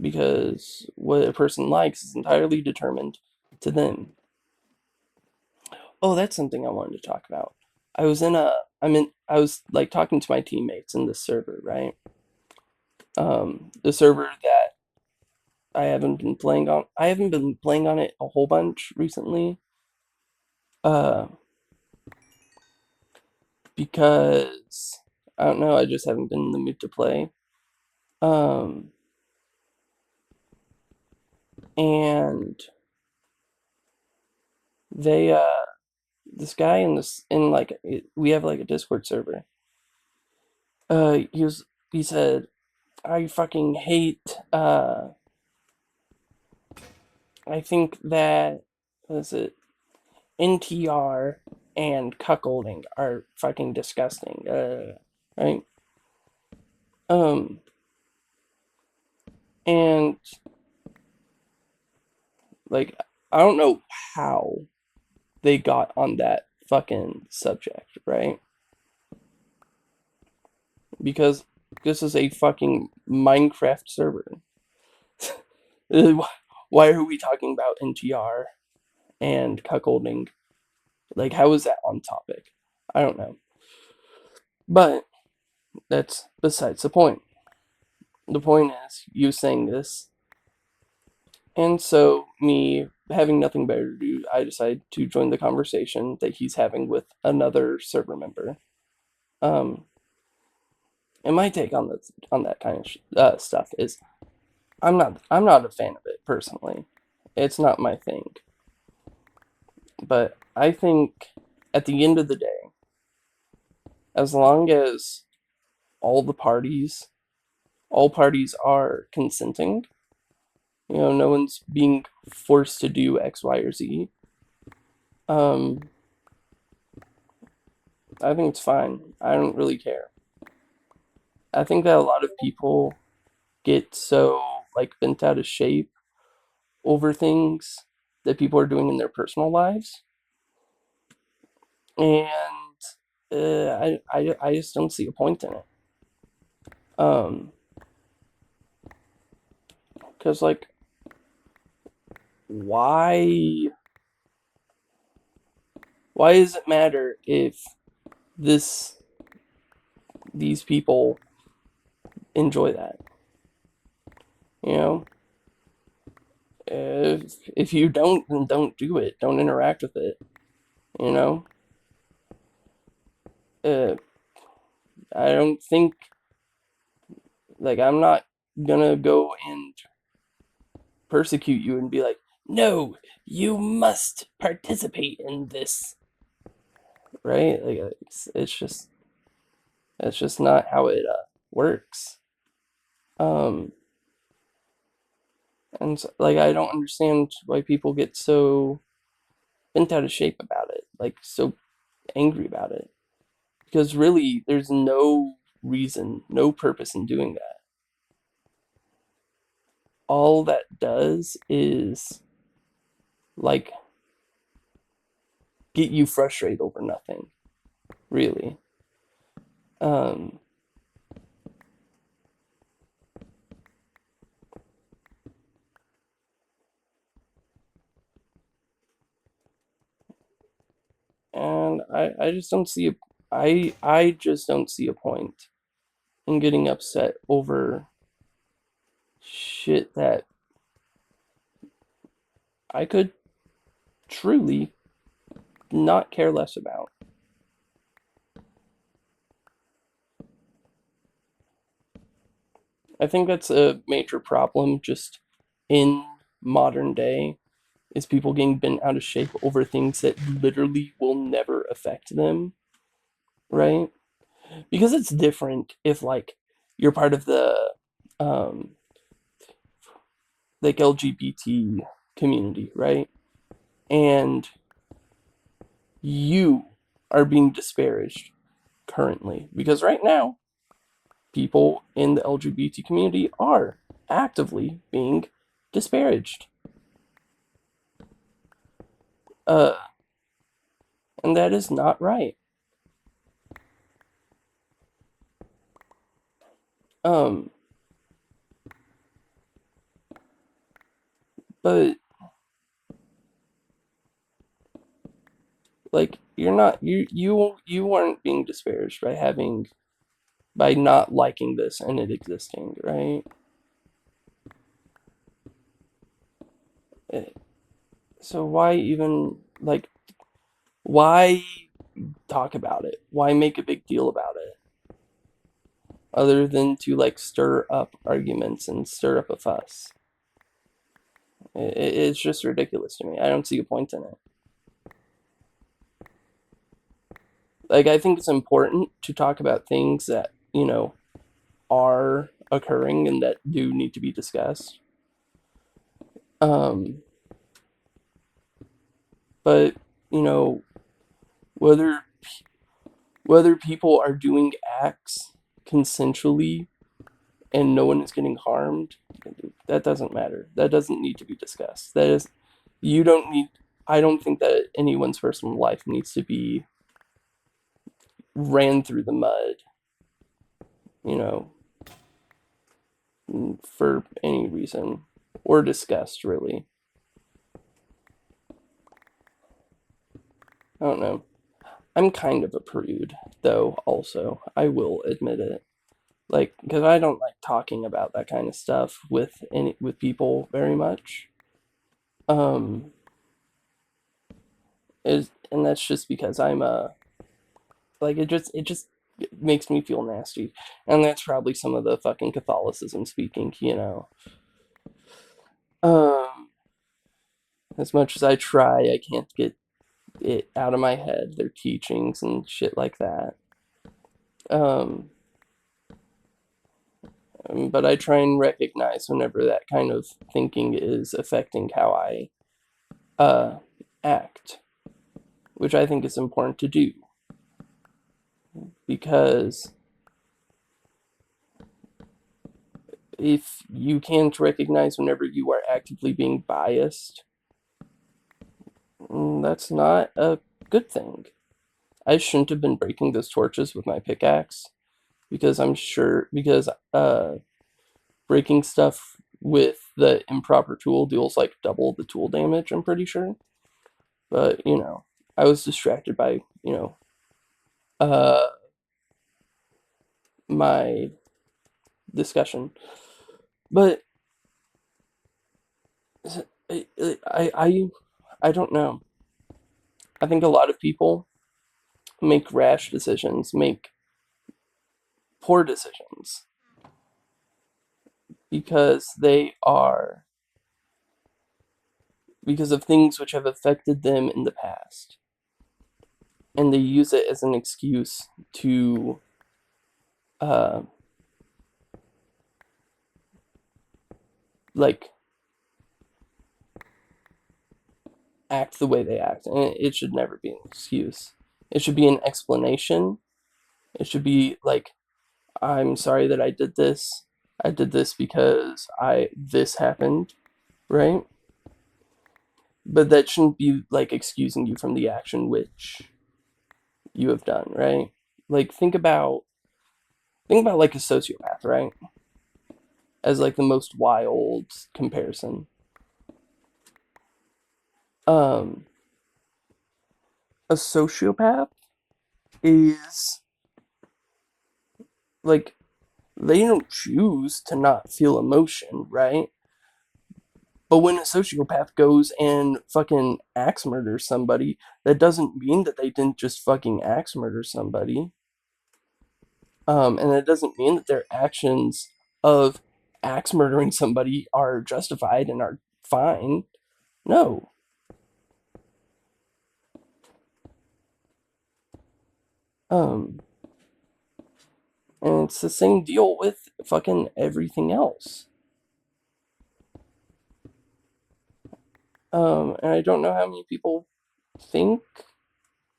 because what a person likes is entirely determined to them. Oh, that's something I wanted to talk about. I was like talking to my teammates in this server, right? The server that I haven't been playing on it a whole bunch recently. Uh, because I don't know, I just haven't been in the mood to play. Um, and they this guy in like we have like a Discord server. He said, I fucking hate I think that, what is it, NTR and cuckolding are fucking disgusting. Right? Um, And, like, I don't know how they got on that fucking subject, right? Because this is a fucking Minecraft server. Why are we talking about NTR and cuckolding? Like, how is that on topic? I don't know. But that's besides the point. The point is, you saying this, and so me having nothing better to do, I decided to join the conversation that he's having with another server member. Um, and my take on that kind of stuff is, I'm not a fan of it personally. It's not my thing. But I think at the end of the day, as long as all the parties, all parties are consenting, no one's being forced to do X, Y, or Z. Um, I think it's fine. I don't really care. I think that a lot of people get so like bent out of shape over things that people are doing in their personal lives, and I just don't see a point in it. Um, because like, why does it matter if this these people enjoy that? You know, if you don't, then don't do it. Don't interact with it. You know, uh, I don't think like I'm not gonna go and persecute you and be like, no, you must participate in this, right? Like it's just not how it works. Um, and so, like I don't understand why people get so bent out of shape about it, like so angry about it, because really there's no reason, no purpose in doing that. All that does is like get you frustrated over nothing, really. Um, and I just don't see I just don't see a point in getting upset over shit that I could truly not care less about. I think that's a major problem just in modern day is people getting bent out of shape over things that literally will never affect them, right? Because it's different if like you're part of the um like LGBT community, right? And you are being disparaged currently because right now people in the LGBT community are actively being disparaged. Uh and that is not right. Um but like you're not you weren't being disparaged by having by not liking this and it existing, right? Eh, So why even like why talk about it? Why make a big deal about it? Other than to like stir up arguments and stir up a fuss. It's just ridiculous to me. I don't see a point in it. Like I think it's important to talk about things that, are occurring and that do need to be discussed. Um but, you know, whether people are doing acts consensually and no one is getting harmed, That doesn't matter. That doesn't need to be discussed. That is, you don't need. I don't think that anyone's personal life needs to be ran through the mud, you know, for any reason or discussed, really. I don't know. I'm kind of a prude, though, also. I will admit it. Like, because I don't like talking about that kind of stuff with people very much. Um, and that's just because I'm a like it just makes me feel nasty, and that's probably some of the fucking Catholicism speaking. Um, as much as I try, I can't get it out of my head. Their teachings and shit like that. Um, but I try and recognize whenever that kind of thinking is affecting how I uh act, which I think is important to do because if you can't recognize whenever you are actively being biased, that's not a good thing. I shouldn't have been breaking those torches with my pickaxe because breaking stuff with the improper tool deals like double the tool damage, I'm pretty sure. But, I was distracted by, uh my discussion. But I I I, I don't know. I think a lot of people make rash decisions, make poor decisions because they are because of things which have affected them in the past, and they use it as an excuse to uh like act the way they act, and it should never be an excuse. It should be an explanation. It should be like, I'm sorry that I did this. I did this because I this happened, right? But that shouldn't be like excusing you from the action which you have done, right? Like think about like a sociopath, right? As like the most wild comparison. Um a sociopath is like they don't choose to not feel emotion, right? But when a sociopath goes and fucking axe murders somebody, that doesn't mean that they didn't just fucking axe murder somebody. And it doesn't mean that their actions of axe murdering somebody are justified and are fine. No. Um, and it's the same deal with fucking everything else. And I don't know how many people think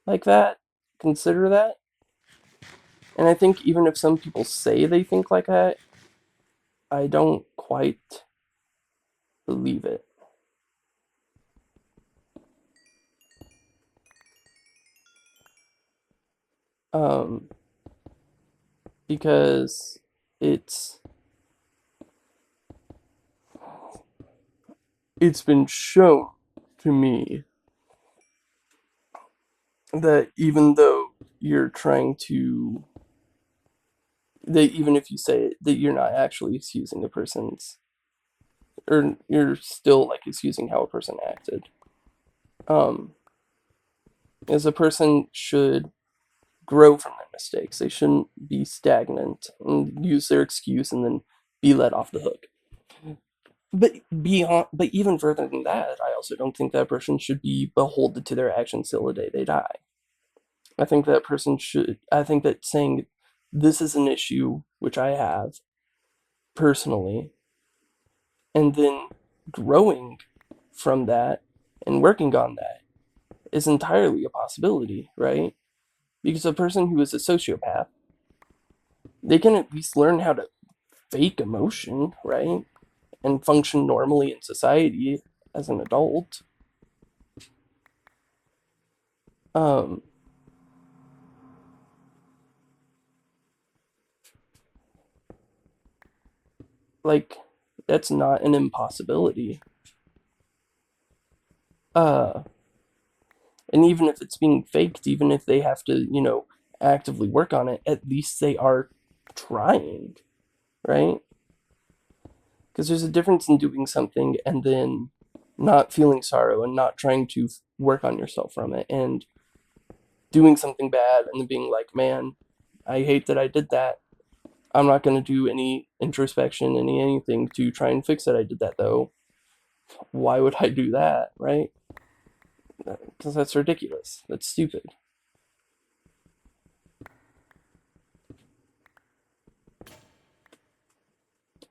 like that, consider that. And I think even if some people say they think like that, I don't quite believe it. Um, because it's it's been shown to me that even though you're trying to that even if you say that you're not actually excusing a person's or you're still like excusing how a person acted. Um, as a person should grow from their mistakes. They shouldn't be stagnant and use their excuse and then be let off the hook. But even further than that, I also don't think that person should be beholden to their actions till the day they die. I think that person should. I think that saying this is an issue which I have personally, and then growing from that and working on that is entirely a possibility, right? Because a person who is a sociopath, they can at least learn how to fake emotion, right? and function normally in society as an adult. Um, like, that's not an impossibility. Uh, and even if it's being faked, even if they have to, actively work on it, at least they are trying, right? Because there's a difference in doing something and then not feeling sorrow and not trying to work on yourself from it, and doing something bad and then being like, man, I hate that I did that. I'm not going to do any introspection, anything to try and fix that I did that, though. Why would I do that, right? Because that's ridiculous. That's stupid.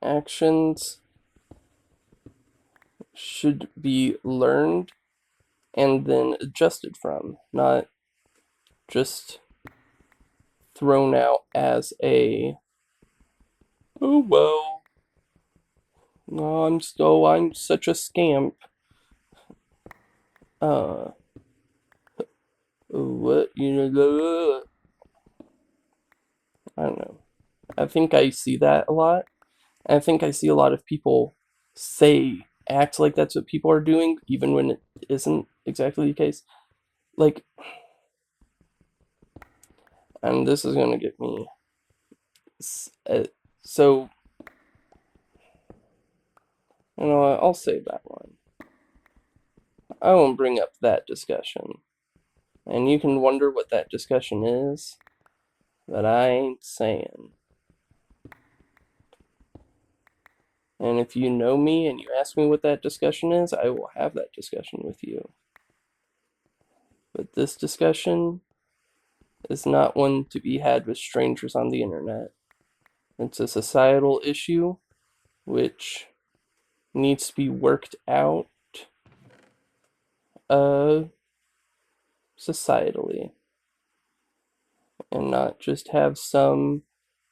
Actions should be learned and then adjusted from, not just thrown out as a, oh well, no, I'm such a scamp. Uh, what, I don't know. I think I see that a lot. I think I see a lot of people act like that's what people are doing, even when it isn't exactly the case. Like, and this is gonna get me. So, I'll save that one. I won't bring up that discussion. And you can wonder what that discussion is, but I ain't saying. And if you know me and you ask me what that discussion is, I will have that discussion with you. But this discussion is not one to be had with strangers on the internet. It's a societal issue which needs to be worked out uh, societally, and not just have some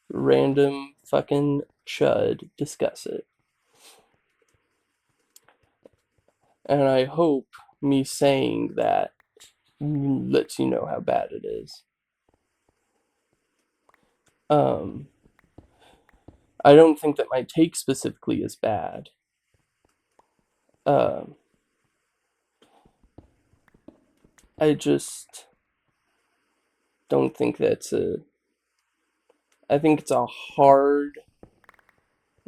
random fucking chud discuss it. And I hope me saying that lets you know how bad it is. Um, I don't think that my take specifically is bad. Um, I just don't think that's a. I think it's a hard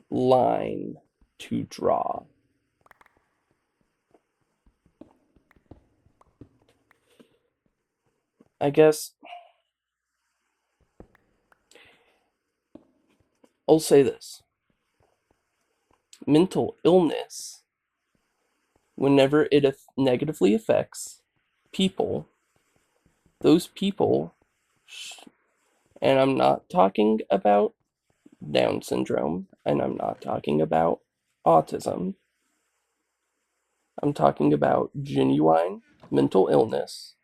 line to draw. I guess I'll say this: mental illness, whenever it negatively affects people, those people, and I'm not talking about Down syndrome, and I'm not talking about autism. I'm talking about genuine mental illness,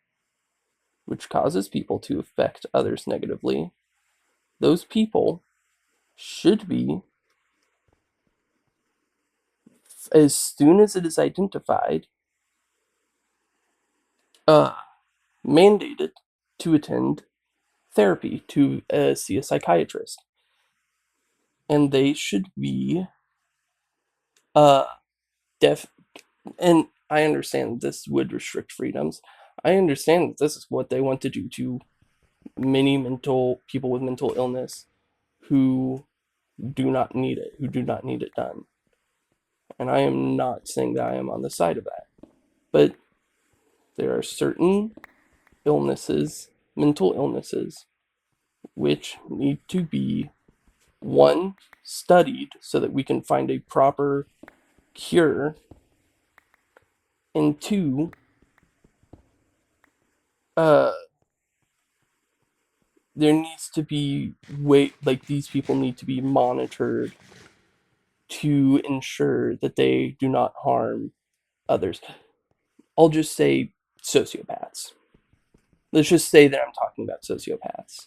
which causes people to affect others negatively. Those people should be, as soon as it is identified, uh, mandated to attend therapy, to see a psychiatrist. And they should be uh, def. And I understand this would restrict freedoms. I understand that this is what they want to do to many people with mental illness who do not need it, who do not need it done. And I am not saying that I am on the side of that. But there are certain illnesses, mental illnesses, which need to be, one, studied so that we can find a proper cure, and two, uh, there needs to be these people need to be monitored to ensure that they do not harm others. I'll just say sociopaths. Let's just say that I'm talking about sociopaths.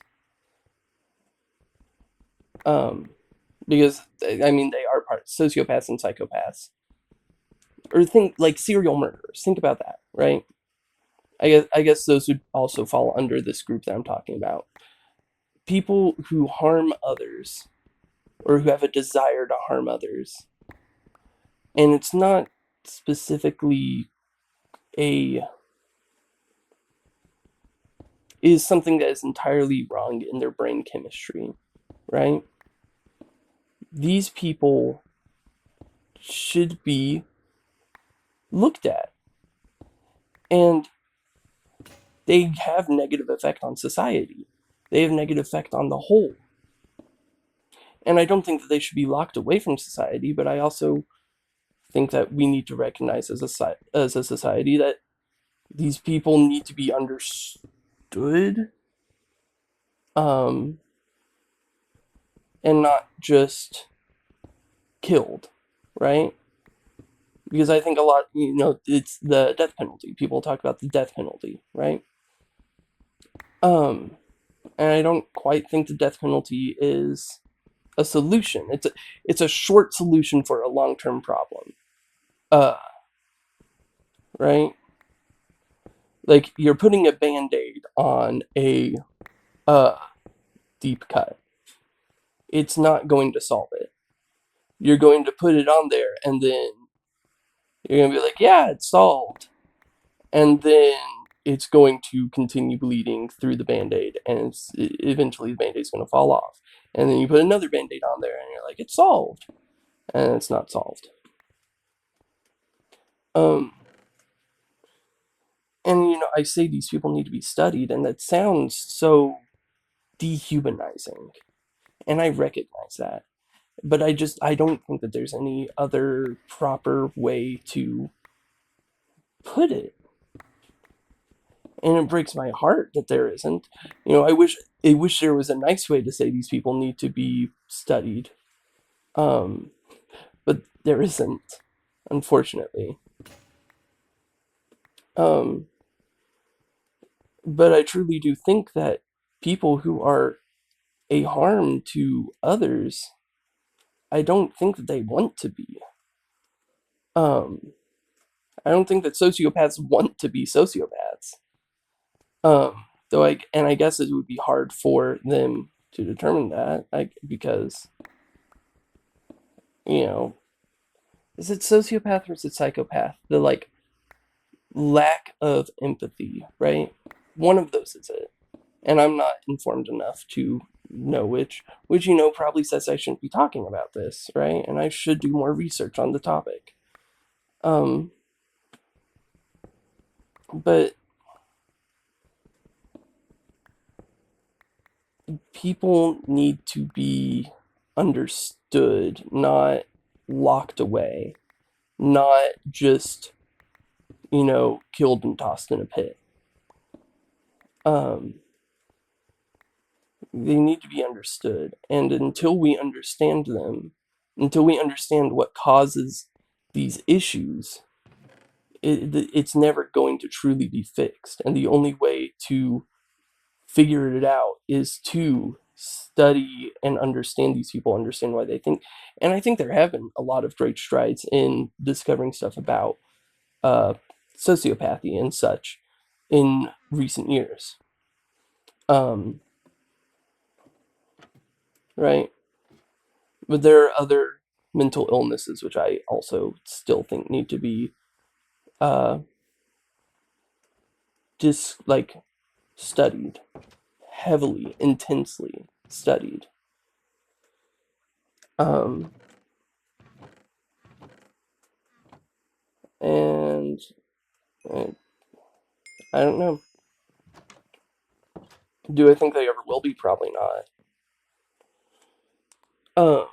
Um, because I mean they are part sociopaths and psychopaths, or think like serial murderers. Think about that, right? I guess those would also fall under this group that I'm talking about. People who harm others or who have a desire to harm others, and it's not specifically a is something that is entirely wrong in their brain chemistry, right? These people should be looked at, and they have negative effect on society. They have negative effect on the whole. And I don't think that they should be locked away from society, but I also think that we need to recognize as a society that these people need to be understood, um, and not just killed, right? Because I think a lot, it's the death penalty. People talk about the death penalty, right? Um, and I don't quite think the death penalty is a solution. It's a short solution for a long term problem. Uh, right? Like you're putting a band-aid on a uh deep cut. It's not going to solve it. You're going to put it on there and then you're going to be like, "Yeah, it's solved." And then it's going to continue bleeding through the band-aid and eventually the band-aid's going to fall off. And then you put another band-aid on there and you're like, "It's solved." And it's not solved. Um and I say these people need to be studied, and that sounds so dehumanizing. And I recognize that. But I don't think that there's any other proper way to put it. And it breaks my heart that there isn't. I wish there was a nice way to say these people need to be studied. Um, but there isn't, unfortunately. Um, but I truly do think that people who are a harm to others, I don't think that they want to be. Um, I don't think that sociopaths want to be sociopaths. I guess it would be hard for them to determine that, because you know, is it sociopath or is it psychopath? The like lack of empathy, right? One of those is it, and I'm not informed enough to know which probably says I shouldn't be talking about this, right? And I should do more research on the topic. Um, but people need to be understood, not locked away, not just, killed and tossed in a pit. Um, they need to be understood. And until we understand them, until we understand what causes these issues, it's never going to truly be fixed. And the only way to figure it out is to study and understand these people, understand why they think. And I think there have been a lot of great strides in discovering stuff about uh, sociopathy and such in recent years. Um, right? But there are other mental illnesses which I also still think need to be uh, just like studied heavily, intensely studied. Um, and uh, I don't know. Do I think they ever will be? Probably not. Um,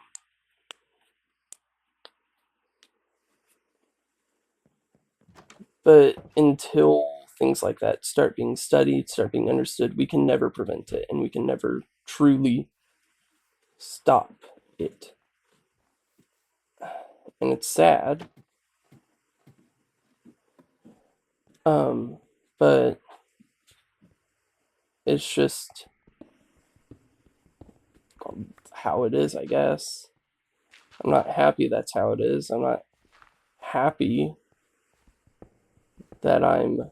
but until things like that start being studied, start being understood, we can never prevent it, and we can never truly stop it. And it's sad. Um, but it's just how it is, I guess. I'm not happy that's how it is. I'm not happy that I'm,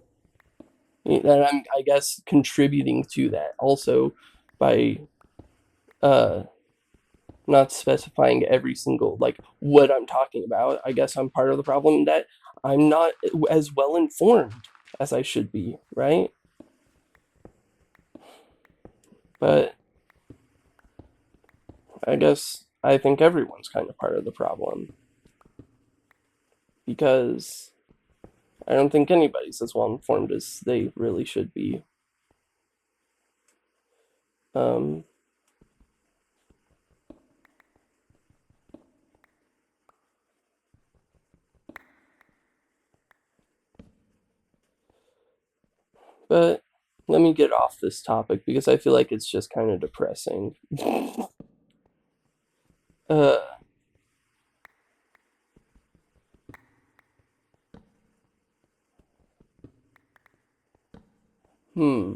I guess, contributing to that also by uh not specifying every single, like, what I'm talking about. I guess I'm part of the problem that I'm not as well informed as I should be, right? But I guess I think everyone's kind of part of the problem because I don't think anybody's as well informed as they really should be. Um, but let me get off this topic because I feel like it's just kind of depressing. uh, hmm.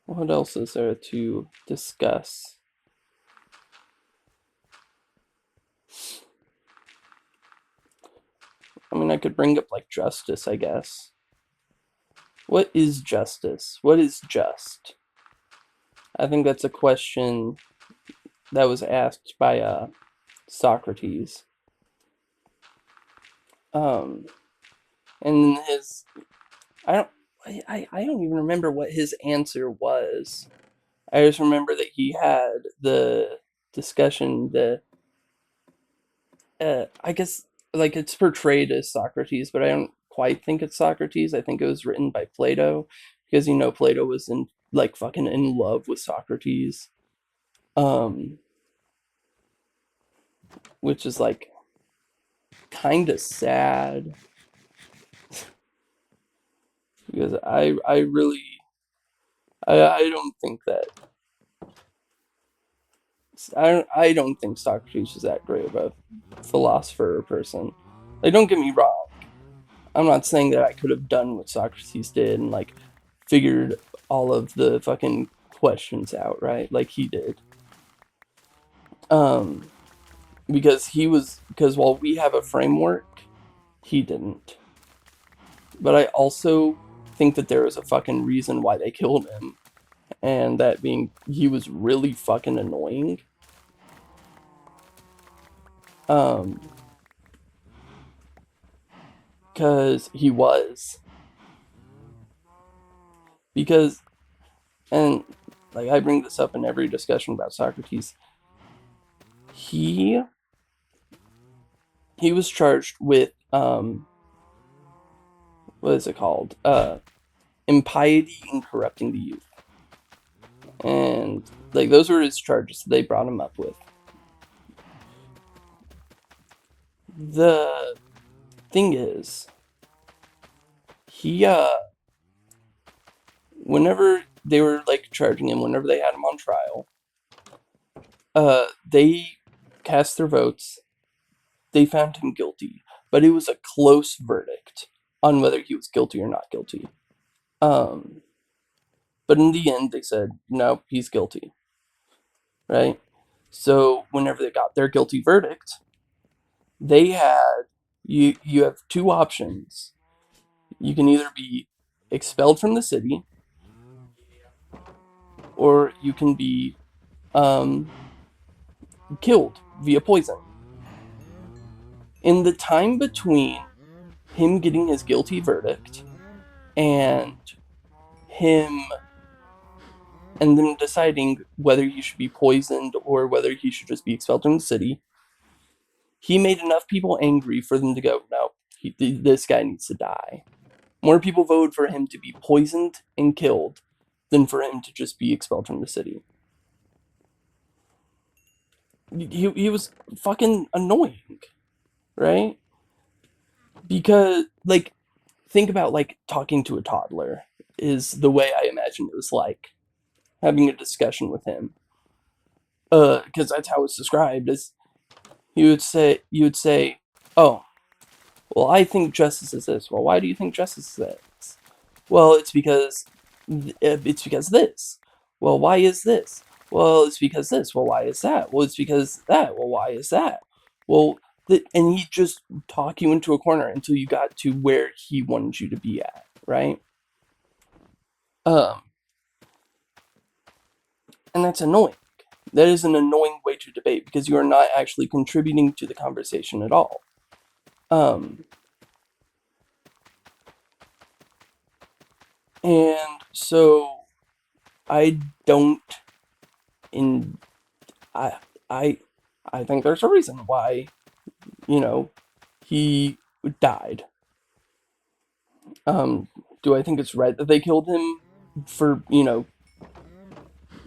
What else is there to discuss? I mean, I could bring up like justice, I guess. What is justice? What is just? I think that's a question that was asked by Socrates. Um, and his, I don't, I don't even remember what his answer was. I just remember that he had the discussion. I guess like it's portrayed as Socrates, but I don't quite think it's Socrates. I think it was written by Plato because Plato was in like fucking in love with Socrates. Um, which is like kind of sad because I really I don't think that I don't think Socrates is that great of a philosopher or person. Like, don't get me wrong. I'm not saying that I could have done what Socrates did and like figured all of the fucking questions out, right? Like he did. Um, because while we have a framework, he didn't. But I also think that there is a fucking reason why they killed him, and that being he was really fucking annoying. Um, because he was because and like I bring this up in every discussion about Socrates. He he was charged with what is it called? Impiety and corrupting the youth. And like those were his charges they brought him up with. The thing is, he whenever they were like charging him, whenever they had him on trial, they cast their votes. They found him guilty, but it was a close verdict on whether he was guilty or not guilty. Um, but in the end, they said no, he's guilty, right? So whenever they got their guilty verdict, they had you have two options. You can either be expelled from the city, or you can be um, killed via poison. In the time between him getting his guilty verdict and him and them deciding whether he should be poisoned or whether he should just be expelled from the city, he made enough people angry for them to go, no, this guy needs to die. More people voted for him to be poisoned and killed than for him to just be expelled from the city. He was fucking annoying, right? Because, like, think about, like, talking to a toddler is the way I imagine it was like having a discussion with him. Because that's how it's described. As you would say, oh, well, I think justice is this. Well, why do you think justice is this? Well, it's because this. Well, why is this? Well, it's because this. Well, why is that? Well, it's because that. Well, why is that? Well, and he just talk you into a corner until you got to where he wanted you to be at, right? Um, and that's annoying. That is an annoying way to debate because you are not actually contributing to the conversation at all. Um, and so I don't in I I I think there's a reason why, you know, he died. Um, do I think it's right that they killed him for,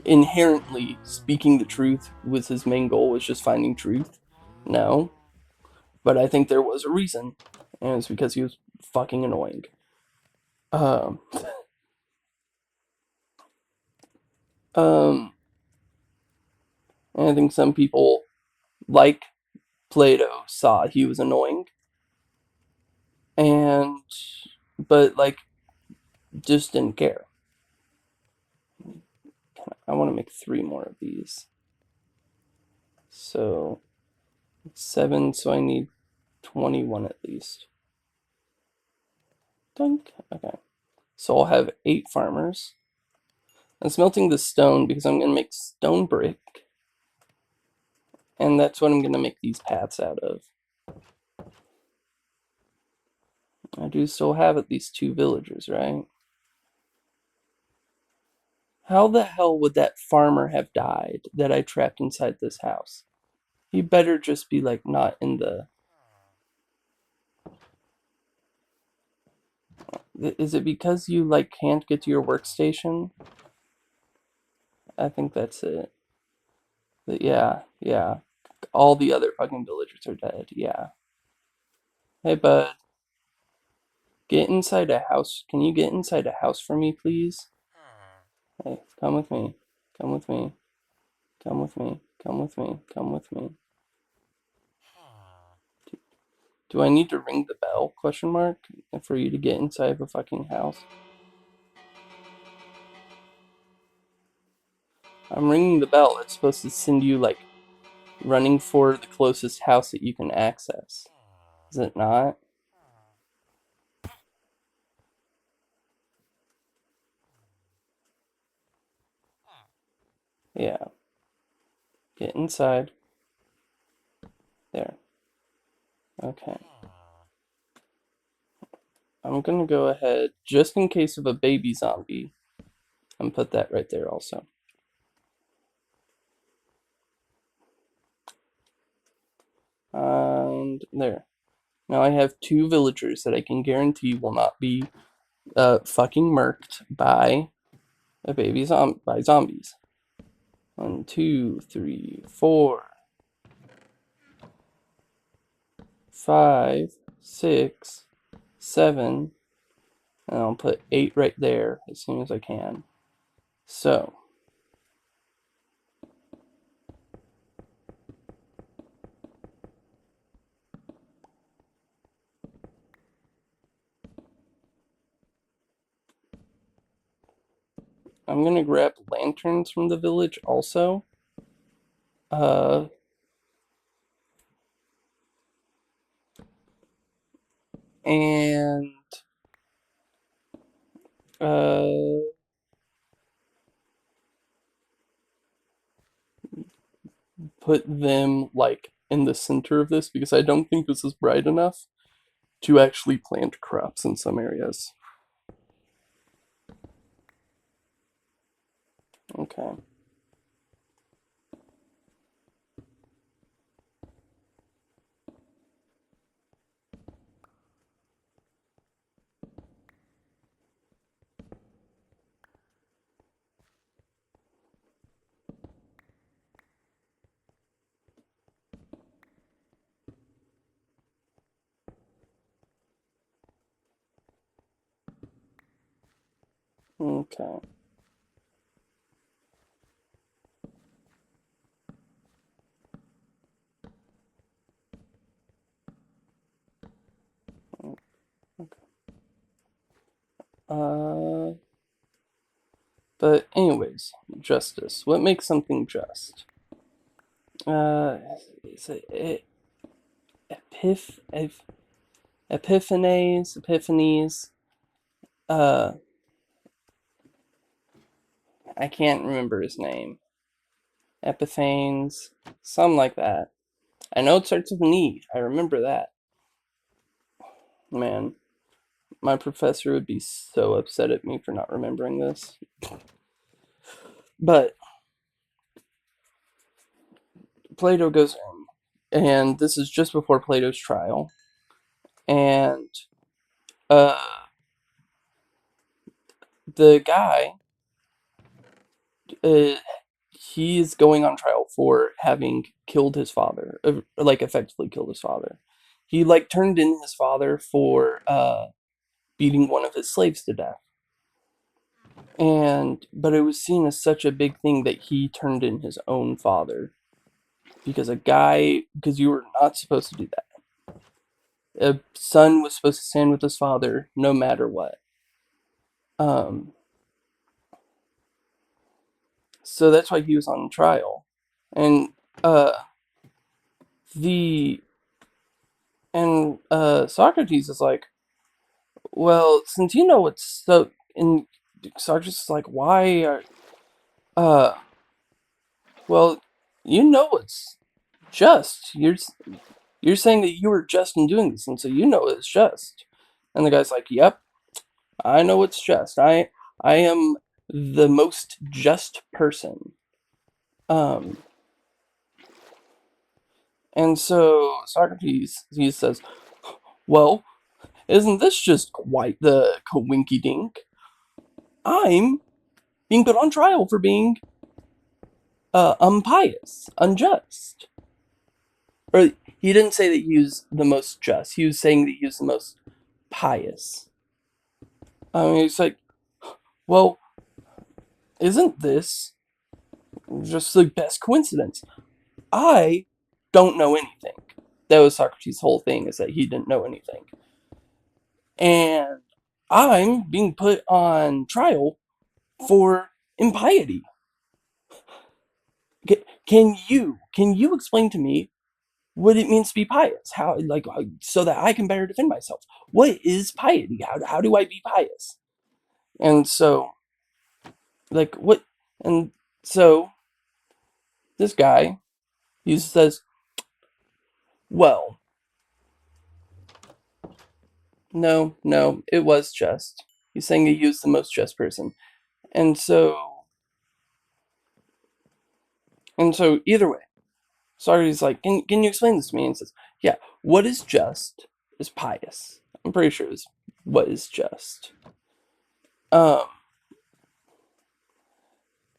inherently speaking the truth was his main goal was just finding truth? No. But I think there was a reason, and it's because he was fucking annoying. Um, um, and I think some people, like Plato, saw he was annoying, and but like just didn't care. I want to make 3 more of these. So 7, so I need 21 at least. Dunk. Okay. So I'll have 8 farmers. I'm smelting the stone because I'm going to make stone brick. And that's what I'm going to make these paths out of. I do still have at least 2 villagers, right? How the hell would that farmer have died that I trapped inside this house? He better just be, like, not in the... Is it because you, like, can't get to your workstation? I think that's it. But yeah. All the other fucking villagers are dead, yeah. Hey, bud. Get inside a house. Can you get inside a house for me, please? Hey, come with me. Come with me. Come with me. Come with me. Come with me. Do I need to ring the bell? Question mark. For you to get inside of a fucking house. I'm ringing the bell. It's supposed to send you like running for the closest house that you can access. Is it not? Yeah. Get inside. There. Okay. I'm gonna go ahead, just in case of a baby zombie, and put that right there also. And there. Now I have 2 villagers that I can guarantee will not be fucking murked by by zombies. 1, 2, 3, 4, 5, 6, 7, and I'll put 8 right there as soon as I can. So I'm gonna grab lanterns from the village also. Uh, and uh, put them like in the center of this because I don't think this is bright enough to actually plant crops in some areas. Okay. Okay. Okay. But anyways, justice. What makes something just? Uh, is it epiphanies? Uh, I can't remember his name. Epiphanes, something like that. I know it starts with an E. I remember that. Man, my professor would be so upset at me for not remembering this. But Plato goes in, and this is just before Plato's trial, and uh, the guy, uh, he's going on trial for having killed his father, like effectively killed his father. He like turned in his father for beating one of his slaves to death. But it was seen as such a big thing that he turned in his own father because you were not supposed to do that. A son was supposed to stand with his father no matter what. Um, so that's why he was on trial, and uh, the Socrates is like, well, since you know what's so, and Socrates is like, why are, uh, well, you know what's just. You're saying that you were just in doing this, and so you know it's just. And the guy's like, yep, I know it's just. I am the most just person. Um, and so Socrates, he says, well, isn't this just quite the coinky dink? I'm being put on trial for being unpious, unjust. Or he didn't say that he was the most just. He was saying that he was the most pious. I mean, it's like, well, isn't this just the best coincidence? I don't know anything. That was Socrates' whole thing, is that he didn't know anything. And I'm being put on trial for impiety. Can you explain to me what it means to be pious? How, like, so that I can better defend myself? What is piety? How do I be pious? And so, like, what? And so this guy, he says, well, no, it was just. He's saying he was the most just person. And so, either way, Socrates like, can you explain this to me? And says, yeah, what is just is pious. I'm pretty sure it's what is just. Um,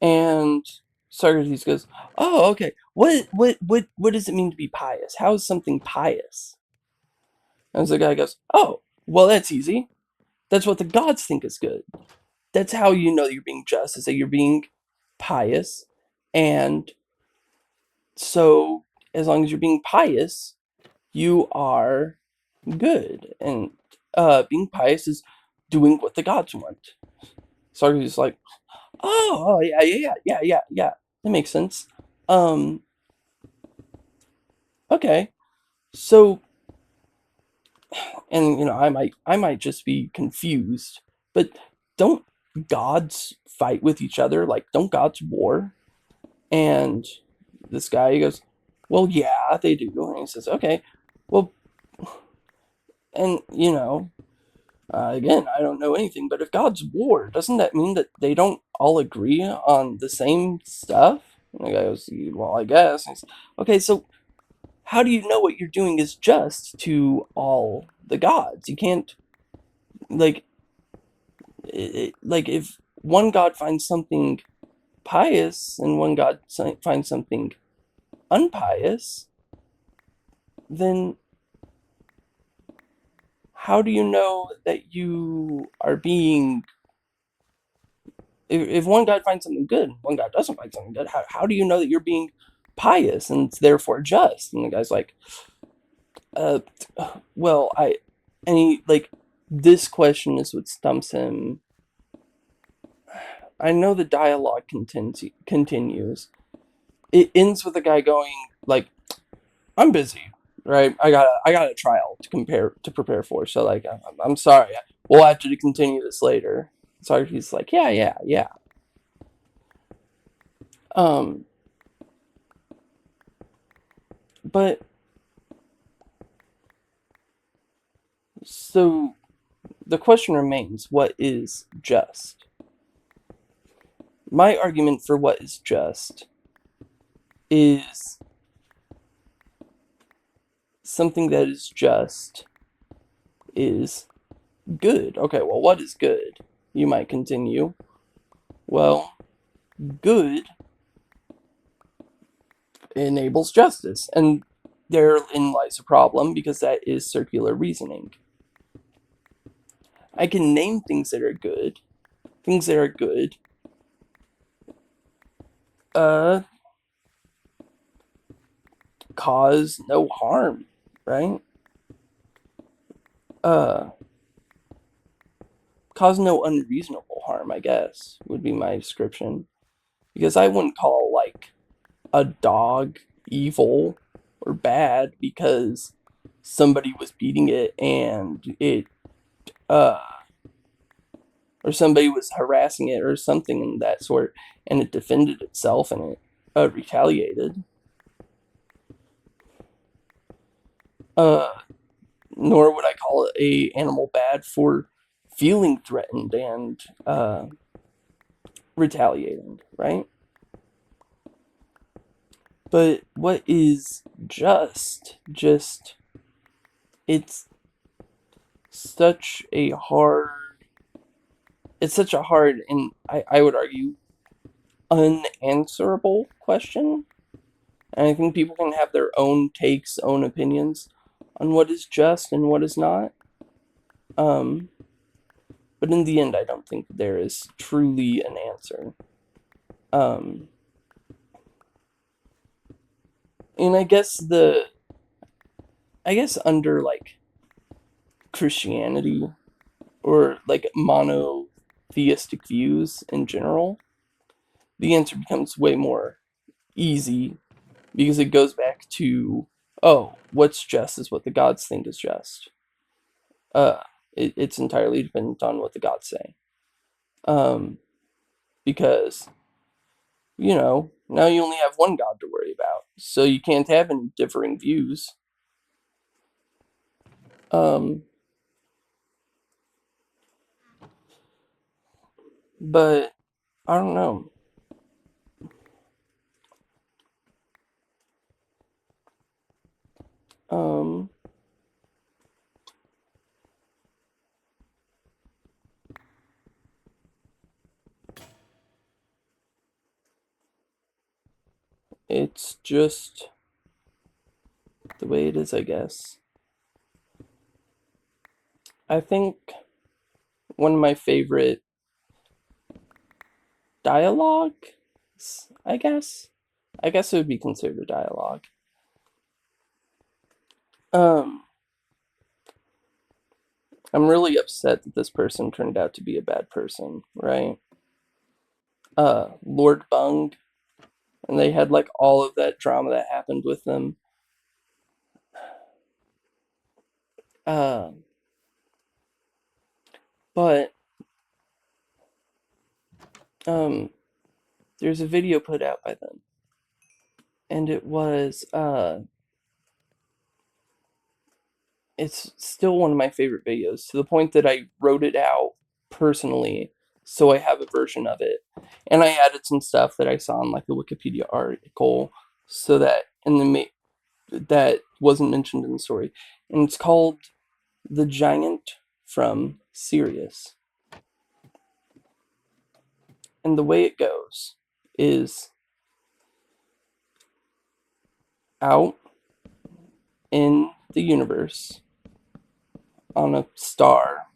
and Socrates goes, oh, okay. What does it mean to be pious? How is something pious? And the guy goes, oh, well, that's easy. That's what the gods think is good. That's how you know you're being just, is that you're being pious. And so, as long as you're being pious, you are good. And being pious is doing what the gods want. Socrates is like, oh, yeah. That makes sense. Okay. So, and I might just be confused, but don't gods fight with each other? Like, don't gods war? And this guy, he goes, well, yeah, they do. And he says, okay, well, and again, I don't know anything, but if gods war, doesn't that mean that they don't all agree on the same stuff? And the guy goes, well, I guess. And he's, okay, so how do you know what you're doing is just to all the gods? You can't, like, like, if one god finds something pious and one god finds something unpious, then how do you know that you are being, if one god finds something good, one god doesn't find something good, how do you know that you're being pious and therefore just? And the guy's like, uh, well, and he, like, this question is what stumps him. I know the dialogue continues. It ends with a guy going like, "I'm busy, right? I got a trial to prepare for. So like, I'm sorry. We'll have to continue this later." So he's like, "Yeah, yeah, yeah." Um, but so the question remains: what is just? My argument for what is just is something that is just is good. Okay, well, what is good? You might continue. Well, good enables justice, and therein lies a problem because that is circular reasoning. I can name things that are good. Things that are good, uh, cause no harm, right? Uh, cause no unreasonable harm, I guess, would be my description. Because I wouldn't call, like, a dog evil or bad because somebody was beating it and uh, or somebody was harassing it or something in that sort, and it defended itself and it retaliated. Uh, Nor would I call it a animal bad for feeling threatened and retaliating, right? But what is just? Just it's such a hard. It's such a hard and I would argue unanswerable question. And I think people can have their own takes, own opinions on what is just and what is not. Um, but in the end, I don't think there is truly an answer. Um, and I guess under like Christianity or like monotheistic views in general, the answer becomes way more easy because it goes back to, oh, what's just is what the gods think is just. Uh, it's entirely dependent on what the gods say. Um, because now you only have one god to worry about, so you can't have any differing views. Um, but I don't know. Um, it's just the way it is, I guess. I think one of my favorite dialogue, I guess. I guess it would be considered a dialogue. Um, I'm really upset that this person turned out to be a bad person, right? Lord Bung, and they had like all of that drama that happened with them. Um, but um, there's a video put out by them, and it's still one of my favorite videos to the point that I wrote it out personally, so I have a version of it, and I added some stuff that I saw in like a Wikipedia article, so that that wasn't mentioned in the story, and it's called "The Giant from Sirius." And the way it goes is out in the universe on a star,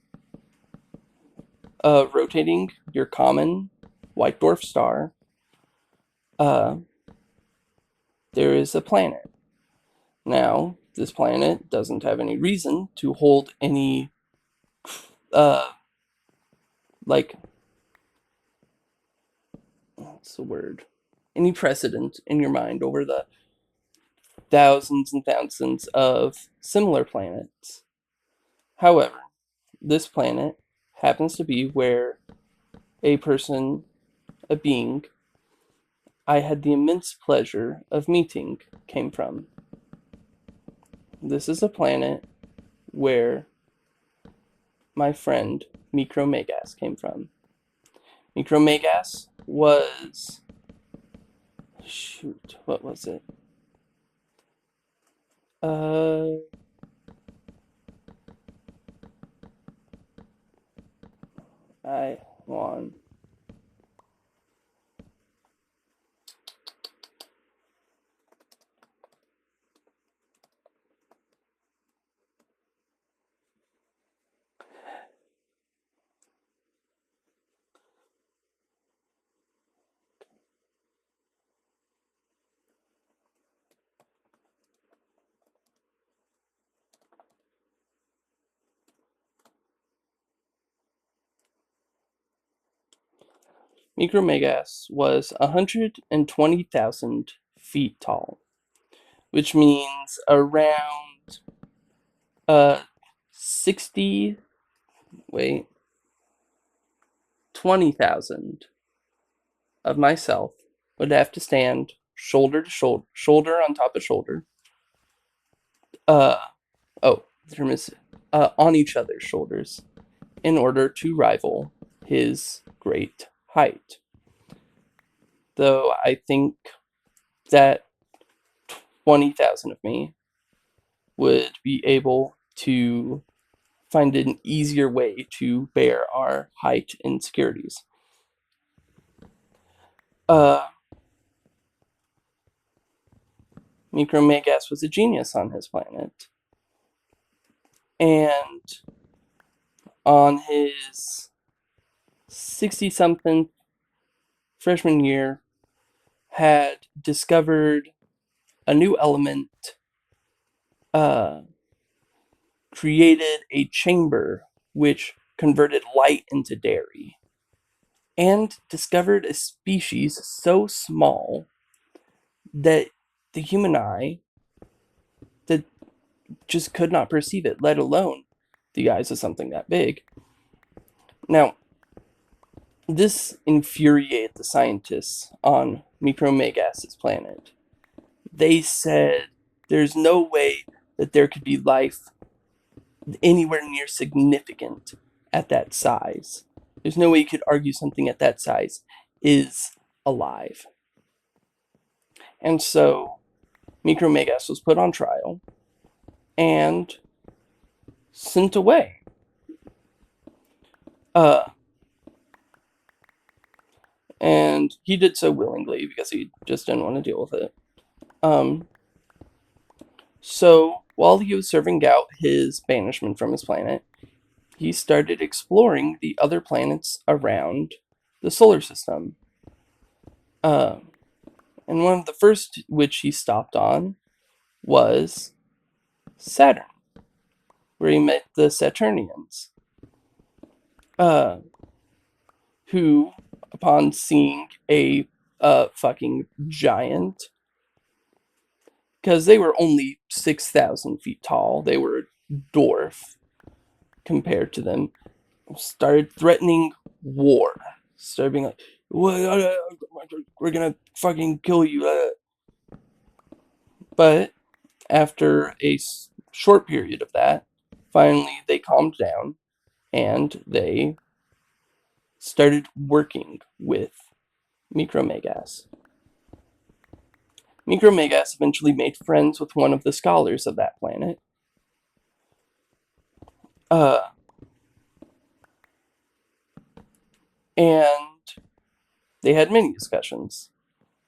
rotating your common white dwarf star, uh, there is a planet. Now, this planet doesn't have any reason to hold any, uh, like, what's the word? Any precedent in your mind over the thousands and thousands of similar planets. However, this planet happens to be where a person, a being, I had the immense pleasure of meeting came from. This is a planet where my friend Micromegas came from. Micromegas was... shoot, what was it? I won. Micromegas was 120,000 feet tall, which means around 60, wait, 20,000 of myself would have to stand shoulder to shoulder, shoulder on top of shoulder. The term is on each other's shoulders in order to rival his great height. Though I think that 20,000 of me would be able to find an easier way to bear our height insecurities. Micromegas was a genius on his planet. And on his 60-something freshman year, had discovered a new element, created a chamber which converted light into dairy, and discovered a species so small that the human eye that just could not perceive it, let alone the eyes of something that big. Now, this infuriated the scientists on Micromegas' planet. They said there's no way that there could be life anywhere near significant at that size. There's no way you could argue something at that size is alive. And so Micromegas was put on trial and sent away. And he did so willingly because he just didn't want to deal with it. So while he was serving out his banishment from his planet, he started exploring the other planets around the solar system. And one of the first which he stopped on was Saturn, where he met the Saturnians, who, upon seeing a fucking giant, because they were only 6,000 feet tall, they were a dwarf compared to them, started threatening war. Started being like, we're gonna fucking kill you. But after a short period of that, finally they calmed down and they started working with Micromegas. Micromegas eventually made friends with one of the scholars of that planet. And they had many discussions,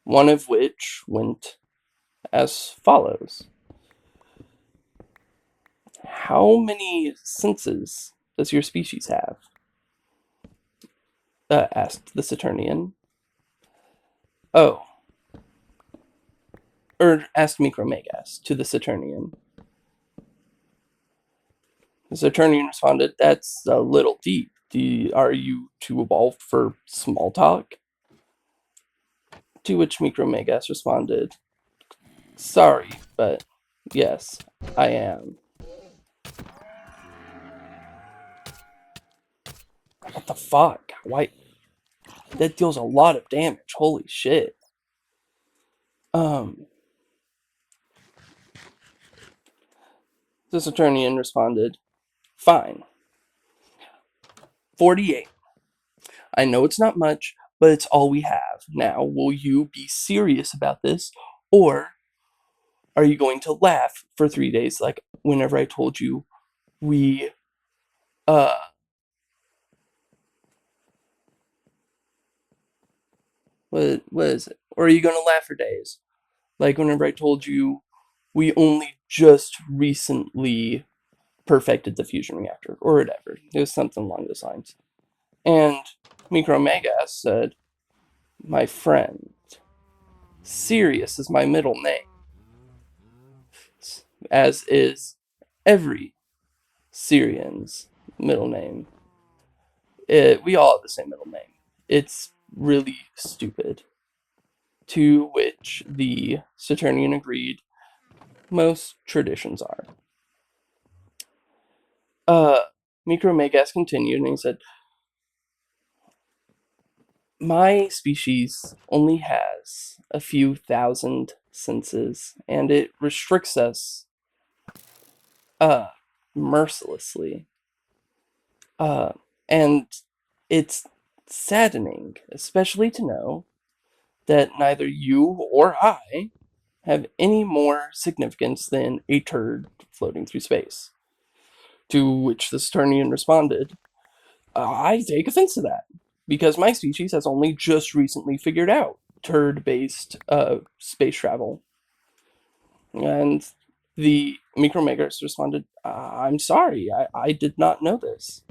one of which went as follows. How many senses does your species have? Asked the Saturnian. Oh. Asked Micromegas to the Saturnian. The Saturnian responded, that's a little deep. Are you too evolved for small talk? To which Micromegas responded, "Sorry, but yes, I am." What the fuck? Why? That deals a lot of damage. Holy shit. Um, the Saturnian responded, "Fine. 48. I know it's not much, but it's all we have. Now, will you be serious about this, or are you going to laugh for 3 days like whenever I told you we, uh, what is it? Or are you going to laugh for days? Like whenever I told you we only just recently perfected the fusion reactor, or whatever. It was something along those lines." And Micromegas said, "My friend, Sirius is my middle name, as is every Syrian's middle name. We all have the same middle name. It's really stupid." To which the Saturnian agreed, "Most traditions are." Uh, Micromegas continued and he said, "My species only has a few thousand senses, and it restricts us, uh, mercilessly. Uh, and it's saddening, especially to know that neither you or I have any more significance than a turd floating through space." To which the Saturnian responded, "I take offense to that, because my species has only just recently figured out turd-based space travel." And the Micromegas responded, "I'm sorry, I did not know this."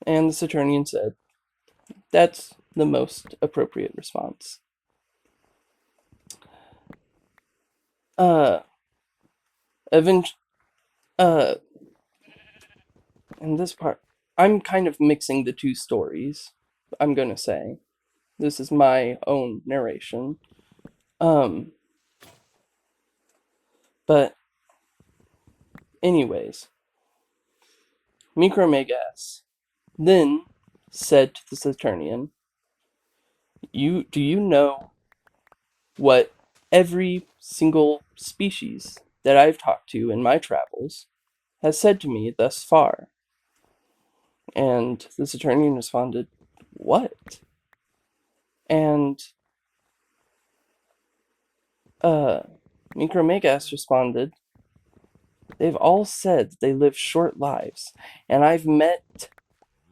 And the Saturnian said, "That's the most appropriate response." Uh, event- uh, in this part, I'm kind of mixing the two stories, I'm gonna say. This is my own narration. Um, but anyways, Micromegas then said to the Saturnian, Do you know what every single species that I've talked to in my travels has said to me thus far?" And the Saturnian responded, "What?" And uh, Micromegas responded, "They've all said they live short lives, and I've met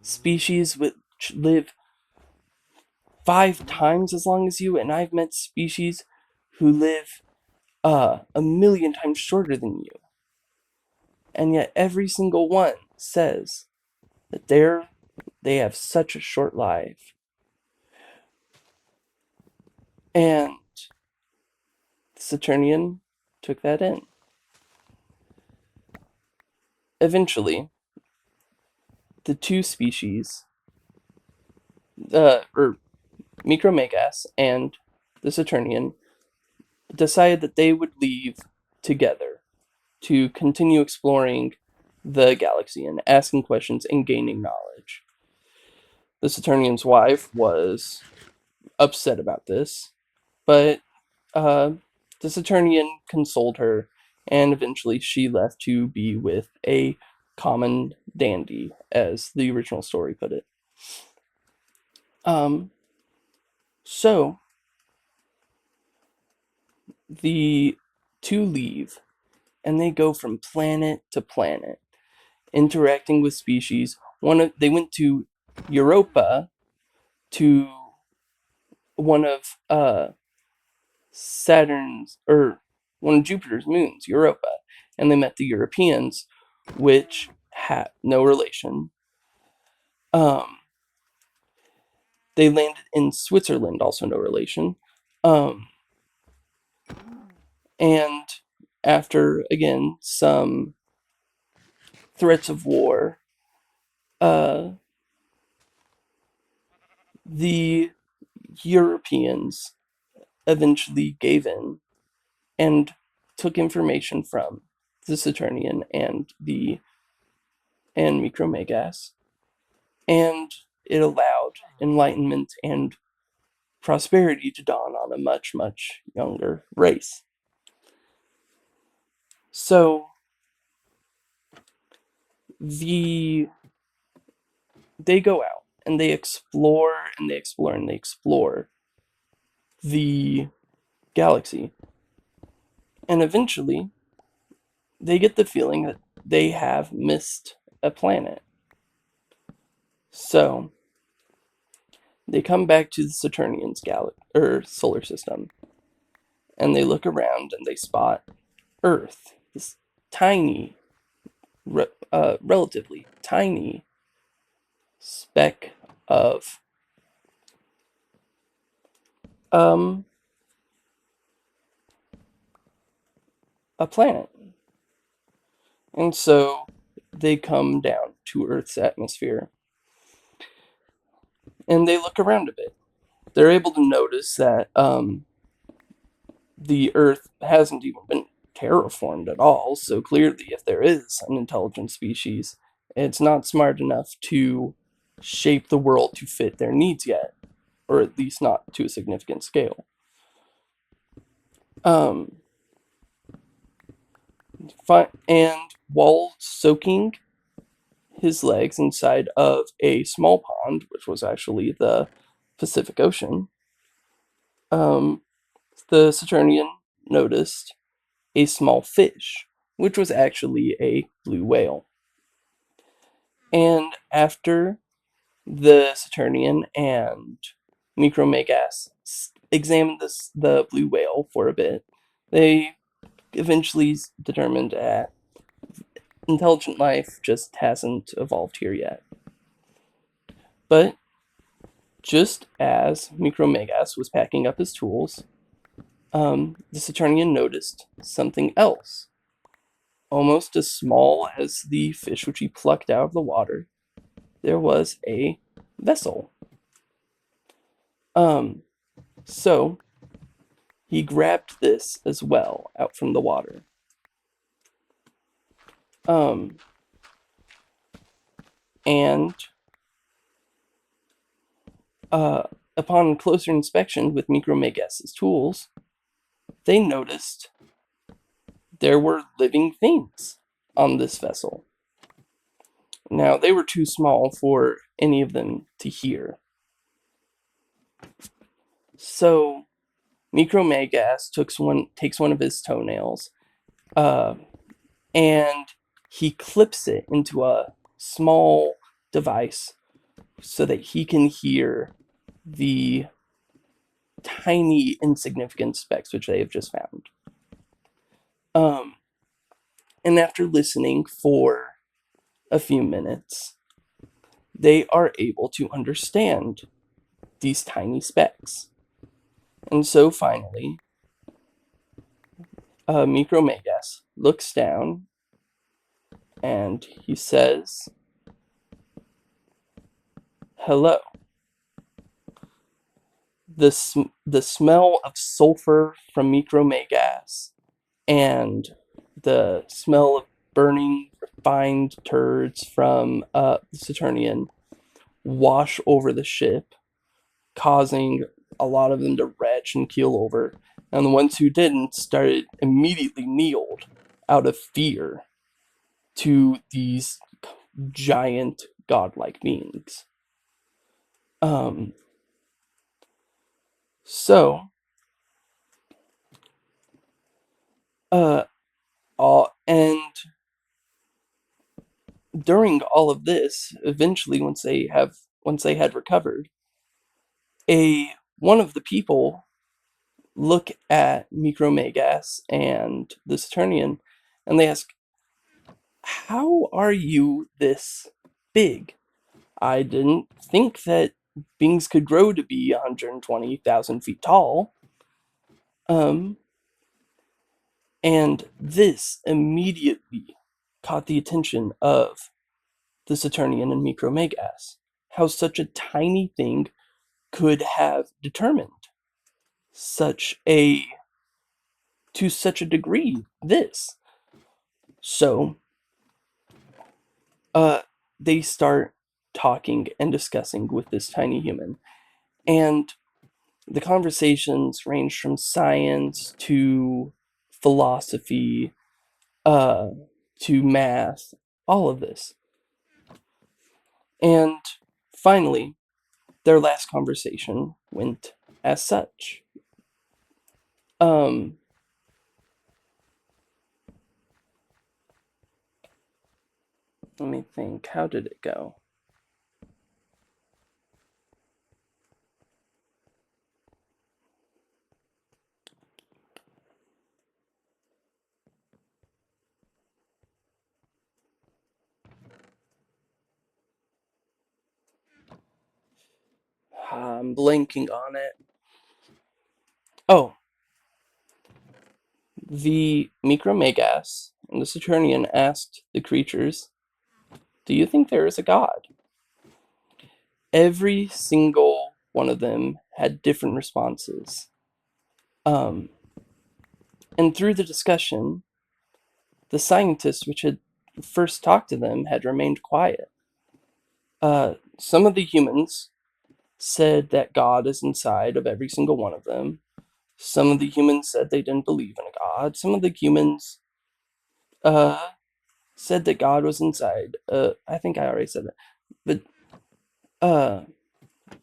species which live 5 times as long as you, and I've met species who live 1,000,000 times shorter than you. And yet every single one says that they have such a short life." And Saturnian took that in. Eventually, the two species, or Micromegas and the Saturnian, decided that they would leave together to continue exploring the galaxy and asking questions and gaining knowledge. The Saturnian's wife was upset about this, but uh, the Saturnian consoled her, and eventually she left to be with a common dandy, as the original story put it. Um, so the two leave, and they go from planet to planet, interacting with species. They went to Europa, to one of Saturn's, or one of Jupiter's moons, Europa, and they met the Europeans, which had no relation. Um, they landed in Switzerland, also no relation. Um, and after, again, some threats of war, uh, the Europeans eventually gave in and took information from the Saturnian and Micromegas, and it allowed enlightenment and prosperity to dawn on a much, much younger race. So the they go out and they explore and they explore and they explore the galaxy, and eventually they get the feeling that they have missed a planet. So they come back to the Saturnian's solar system, and they look around and they spot Earth, this tiny, relatively tiny speck of um a planet. And so they come down to Earth's atmosphere and they look around a bit. They're able to notice that the Earth hasn't even been terraformed at all, so clearly, if there is an intelligent species, it's not smart enough to shape the world to fit their needs yet, or at least not to a significant scale. Um, and while soaking his legs inside of a small pond, which was actually the Pacific Ocean, um, the Saturnian noticed a small fish, which was actually a blue whale. And after the Saturnian and Micromegas examined the blue whale for a bit, they eventually determined that intelligent life just hasn't evolved here yet. But just as Micromegas was packing up his tools, the Saturnian noticed something else, almost as small as the fish which he plucked out of the water. There was a vessel. So he grabbed this as well out from the water. And upon closer inspection with Micromegas' tools, they noticed there were living things on this vessel. Now, they were too small for any of them to hear. So, Micromegas takes one of his toenails, and he clips it into a small device so that he can hear the tiny, insignificant specks which they have just found. And after listening for a few minutes, they are able to understand these tiny specks. And so finally, Micromegas looks down and he says, "Hello." The smell of sulfur from Micromegas and the smell of burning refined turds from the Saturnian wash over the ship, causing a lot of them to retch and keel over. And the ones who didn't started immediately kneeled out of fear to these giant godlike beings. So, and during all of this, eventually, once they had recovered, one of the people look at Micromegas and the Saturnian, and they ask, "How are you this big? I didn't think that beings could grow to be 120,000 feet tall." And this immediately caught the attention of the Saturnian and Micromegas. How such a tiny thing could have determined such a to such a degree this. So, uh, they start talking and discussing with this tiny human, and the conversations range from science to philosophy, uh, to math, all of this. And finally, their last conversation went as such. Um, Let me think. How did it go? I'm blanking on it. Oh, the Micromegas and the Saturnian asked the creatures, "Do you think there is a god?" Every single one of them had different responses. Um, and through the discussion, the scientists which had first talked to them had remained quiet. Some of the humans said that God is inside of every single one of them. Some of the humans said they didn't believe in a God. Some of the humans uh, said that God was inside. I think I already said that. But uh,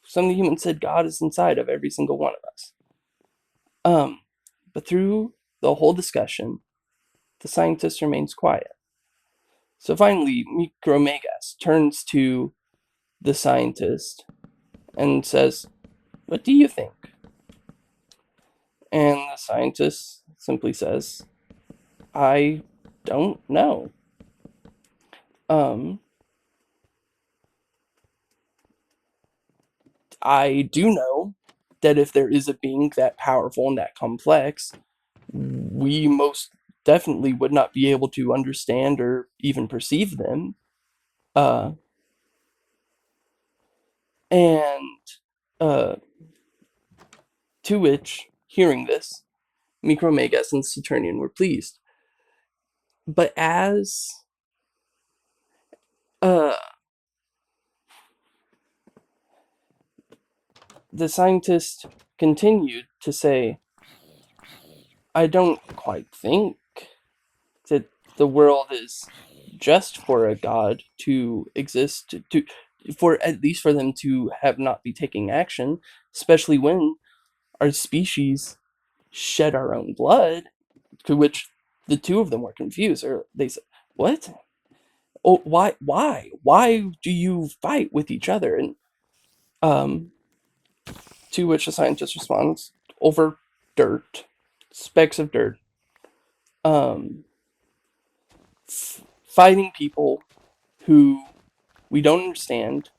some of the humans said God is inside of every single one of us. Um, but through the whole discussion, the scientist remains quiet. So finally, Micromegas turns to the scientist and says, "What do you think?" And the scientist simply says, "I don't know. Um, I do know that if there is a being that powerful and that complex, we most definitely would not be able to understand or even perceive them." Uh, and uh, to which, hearing this, Micromegas and Saturnian were pleased. But as uh, the scientist continued to say, "I don't quite think that the world is just for a god to exist, for at least for them to have not be taking action, especially when our species shed our own blood." To which the two of them were confused, or they said, "What? Oh, why do you fight with each other?" And um to which the scientist responds, "Over dirt, specks of dirt. um Fighting people who we don't understand,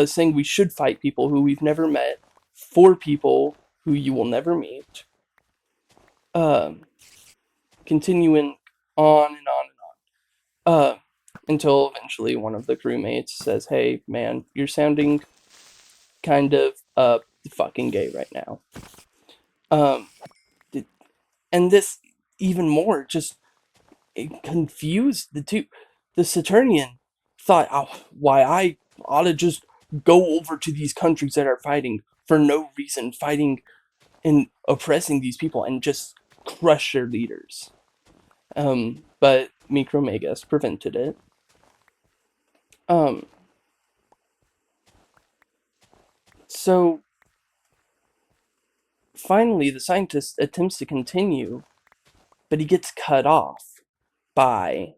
saying we should fight people who we've never met for people who you will never meet." um Continuing on and on and on, until eventually one of the crewmates says, "Hey man, you're sounding kind of fucking gay right now." um and this even more just, it confused the two. The Saturnian thought, "Oh, why I ought to just go over to these countries that are fighting for no reason, fighting and oppressing these people, and just crush their leaders." But Micromegas prevented it. Um, so finally, the scientist attempts to continue, but he gets cut off by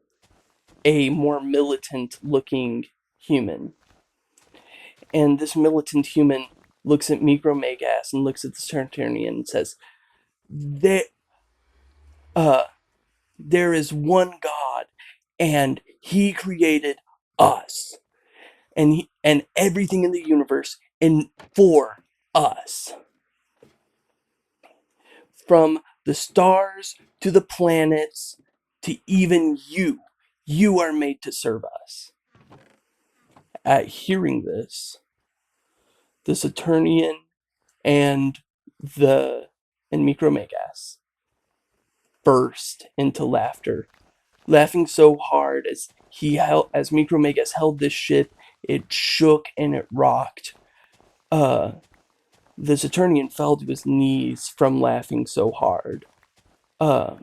a more militant looking human. And this militant human looks at Micromegas and looks at the Saturnian and says, "There, uh, there is one God, and He created us, and everything in the universe, and for us, from the stars to the planets to even you. You are made to serve us." At hearing this, the Saturnian and the and Micromegas burst into laughter, laughing so hard as Micromegas held this ship, it shook and it rocked. Uh, the Saturnian fell to his knees from laughing so hard. Uh,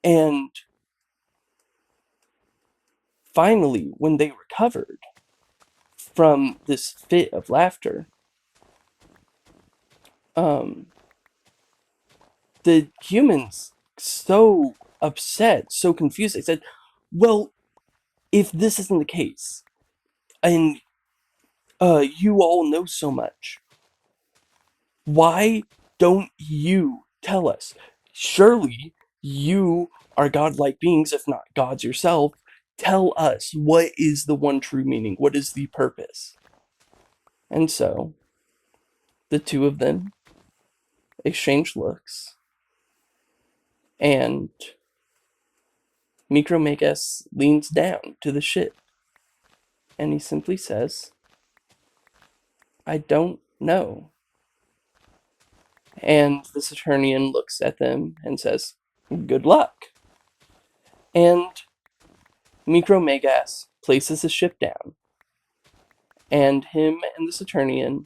and finally, when they recovered from this fit of laughter, um, the humans, so upset, so confused, they said, well, if this isn't the case, and you all know so much, why don't you tell us? Surely you are godlike beings, if not gods yourself. Tell us, what is the one true meaning? What is the purpose? And so, the two of them exchange looks, and Micromegas leans down to the ship, and he simply says, I don't know. And the Saturnian looks at them and says, good luck. And Micromegas places the ship down, and him and the Saturnian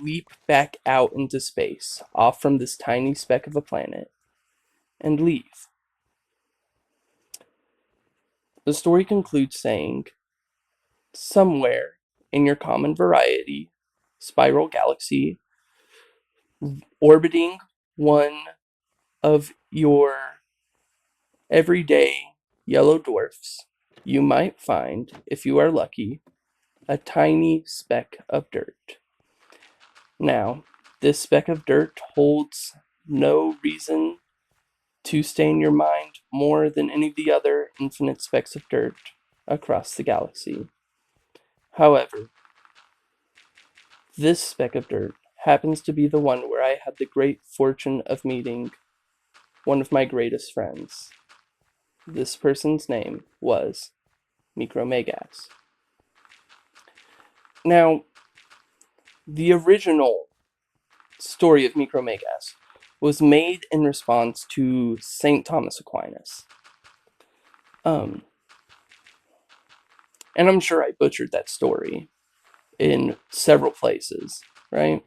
leap back out into space, off from this tiny speck of a planet, and leave. The story concludes saying, somewhere in your common variety, spiral galaxy, orbiting one of your everyday yellow dwarfs, you might find, if you are lucky, a tiny speck of dirt. Now, this speck of dirt holds no reason to stain your mind more than any of the other infinite specks of dirt across the galaxy. However, this speck of dirt happens to be the one where I had the great fortune of meeting one of my greatest friends. This person's name was Micromegas. Now, the original story of Micromegas was made in response to St. Thomas Aquinas. Um, and I'm sure I butchered that story in several places, right?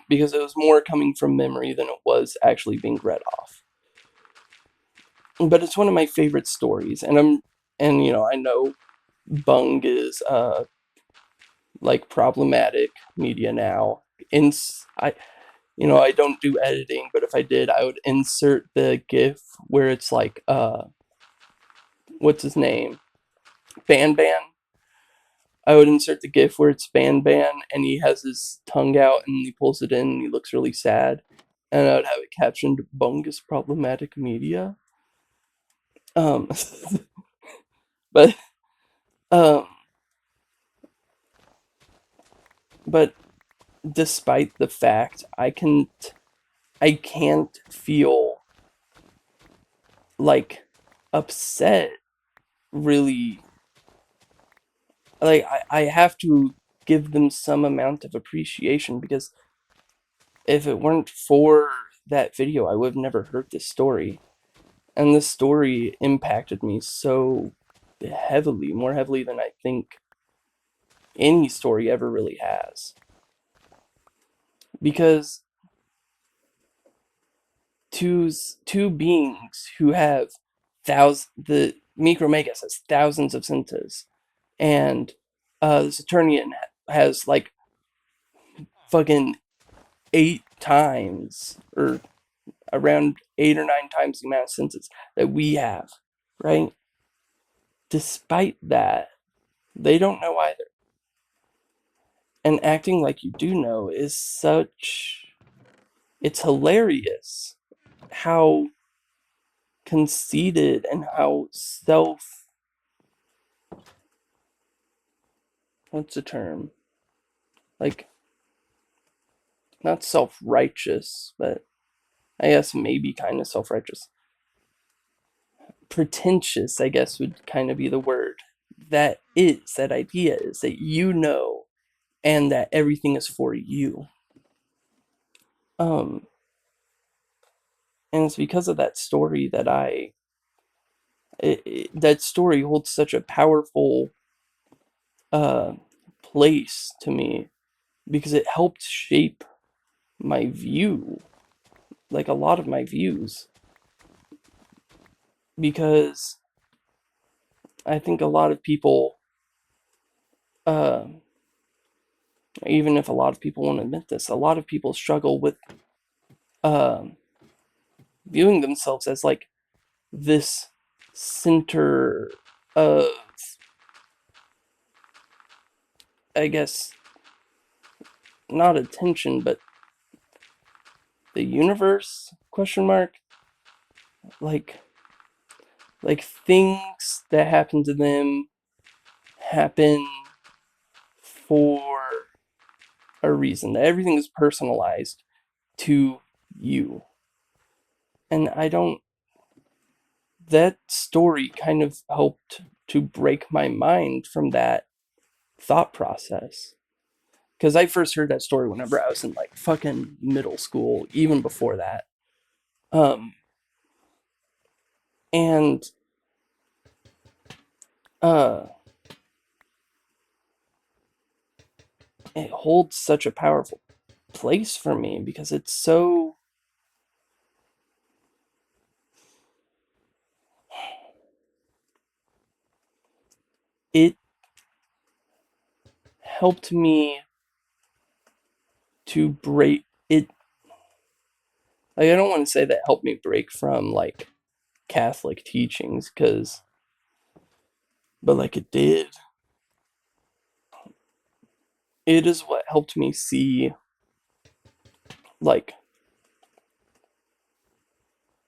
Because it was more coming from memory than it was actually being read off. But it's one of my favorite stories, and I know Bung is like problematic media now. I don't do editing, but if I did, I would insert the GIF where it's like what's his name? Ban Ban. I would insert the GIF where it's Ban Ban and he has his tongue out and he pulls it in and he looks really sad. And I would have it captioned Bungus Problematic Media. Um but um but despite the fact I can't feel like upset really, like I have to give them some amount of appreciation, because if it weren't for that video I would have never heard this story. And this story impacted me so heavily, more heavily than I think any story ever really has. Because two beings who have the Micromegas has thousands of senses, and the Saturnian has like fucking 8 times, or around 8 or 9 times the amount of senses that we have, right? Despite that, they don't know either. And acting like you do know is it's hilarious how conceited and how what's the term? Like, not self-righteous, but I guess maybe kind of self-righteous. Pretentious, I guess, would kind of be the word. That that idea is that you know, and that everything is for you. Um, and it's because of that story that that story holds such a powerful uh, place to me because it helped shape my view, like a lot of my views. Because I think a lot of people, uh, even if a lot of people won't admit this, a lot of people struggle with um, viewing themselves as like this center of, I guess, not attention, but the universe? Question mark. Like, like things that happen to them happen for a reason. That everything is personalized to you, and I don't. That story kind of helped to break my mind from that thought process. Because I first heard that story whenever I was in like fucking middle school, even before that. Um, and uh, it holds such a powerful place for me because it's so. It helped me to break it. Like, I don't want to say that helped me break from like Catholic teachings, but like it did. It is what helped me see, like,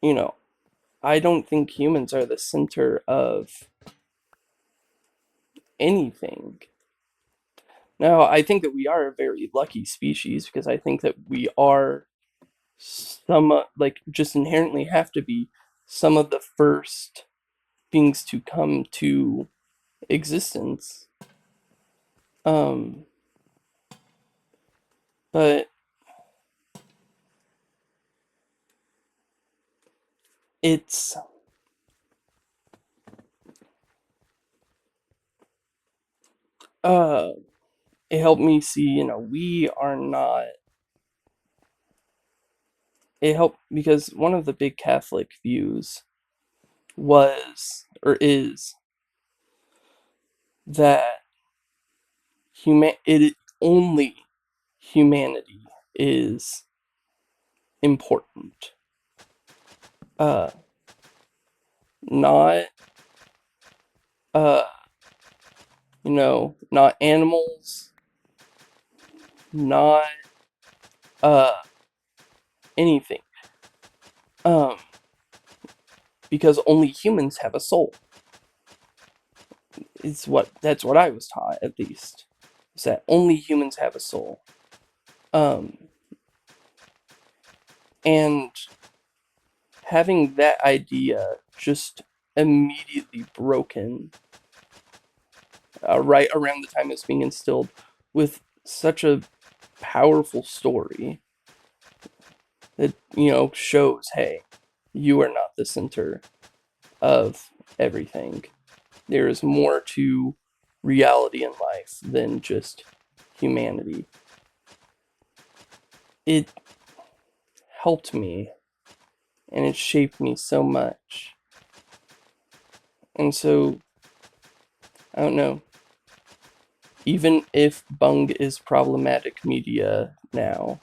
you know, I don't think humans are the center of anything. Now, I think that we are a very lucky species because I think that we are some, like, just inherently have to be some of the first beings to come to existence. Um, but it's, uh, it helped me see, we are not, it helped because one of the big Catholic views was, or is, that it only humanity is important. Uh, not uh, not animals, not uh anything. Um, because only humans have a soul. That's what I was taught, at least. Is that only humans have a soul. Um, and having that idea just immediately broken right around the time it's being instilled with such a powerful story that, shows, hey, you are not the center of everything. There is more to reality in life than just humanity. It helped me and it shaped me so much. And so, I don't know, even if Bung is problematic media now,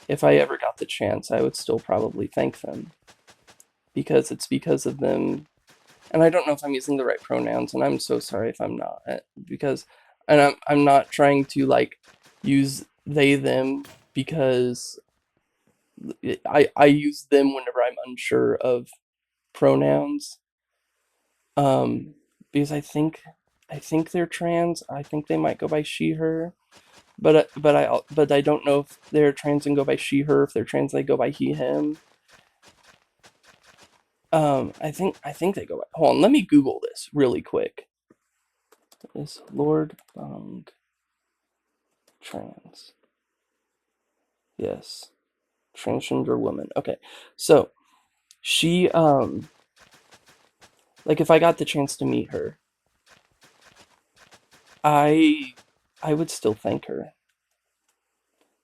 if I ever got the chance, I would still probably thank them. Because it's because of them. And I don't know if I'm using the right pronouns, and I'm so sorry if I'm not. Because, and I'm not trying to, like, use they, them, because I use them whenever I'm unsure of pronouns. Um, because I think they're trans. I think they might go by she, her. But I don't know if they're trans and go by she, her. If they're trans, they go by he, him. I think they go by. Hold on, let me Google this really quick. Is Lord Bung trans? Yes. Transgender woman. Okay. So, she, like, if I got the chance to meet her, I, I would still thank her.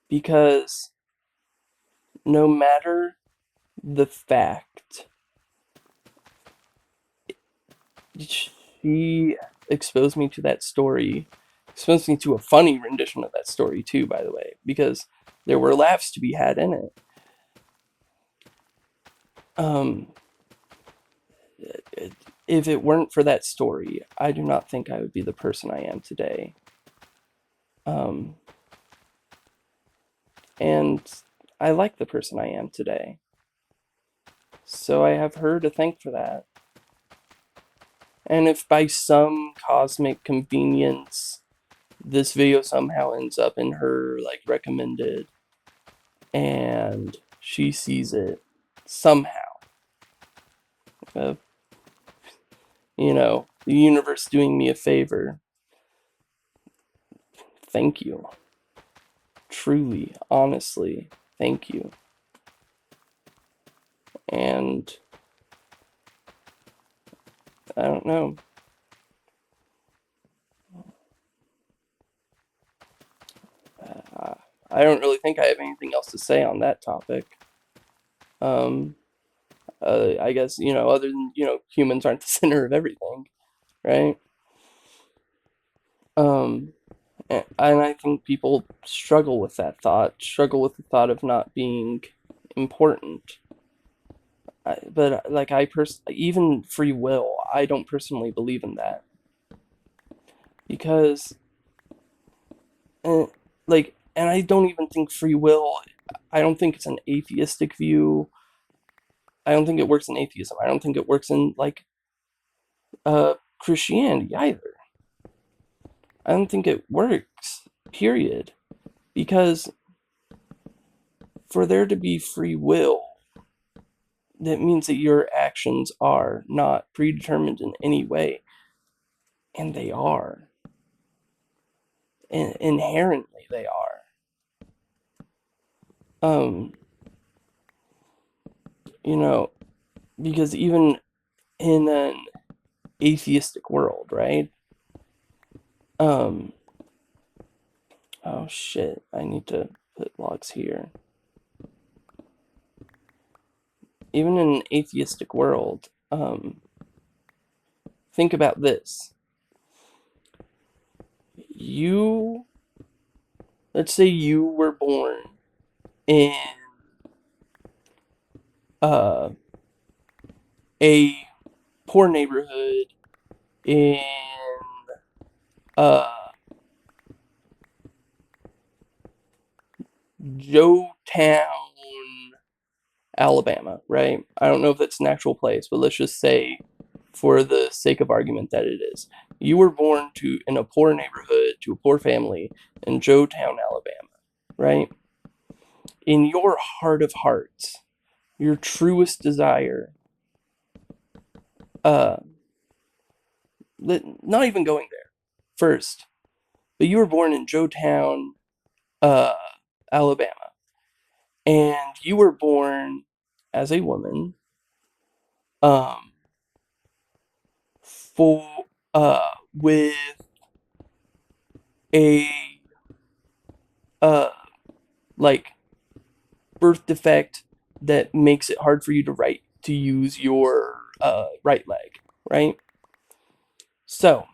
Because no matter the fact, she exposed me to that story, exposed me to a funny rendition of that story, too, by the way, because there were laughs to be had in it. Um, if it weren't for that story, I do not think I would be the person I am today. Um, and I like the person I am today. So I have her to thank for that. And if by some cosmic convenience this video somehow ends up in her like recommended and she sees it somehow, uh, the universe doing me a favor, thank you. Truly, honestly, thank you. And I don't know. Uh, I don't really think I have anything else to say on that topic. Um, I guess, other than, humans aren't the center of everything, right? Um, and I think people struggle with that thought, struggle with the thought of not being important. But, like, even free will, I don't personally believe in that. Because, uh, and I don't even think free will, I don't think it's an atheistic view. I don't think it works in atheism. I don't think it works in, like, Christianity either. I don't think it works, period. Because for there to be free will, that means that your actions are not predetermined in any way. And they are. Inherently, they are. Um, you know, because even in an atheistic world, right? Um, oh shit, I need to put logs here. Even in an atheistic world, think about this. You, let's say you were born in uh, a poor neighborhood in uh, Joetown, Alabama, right? I don't know if that's an actual place, but let's just say, for the sake of argument, that it is. You were born in a poor neighborhood to a poor family in Joetown, Alabama, right? In your heart of hearts, your truest desire, uh, not even going there first, but you were born in Joetown, uh, Alabama, and you were born as a woman, um, for with a uh like birth defect that makes it hard for you to use your right leg, right? So,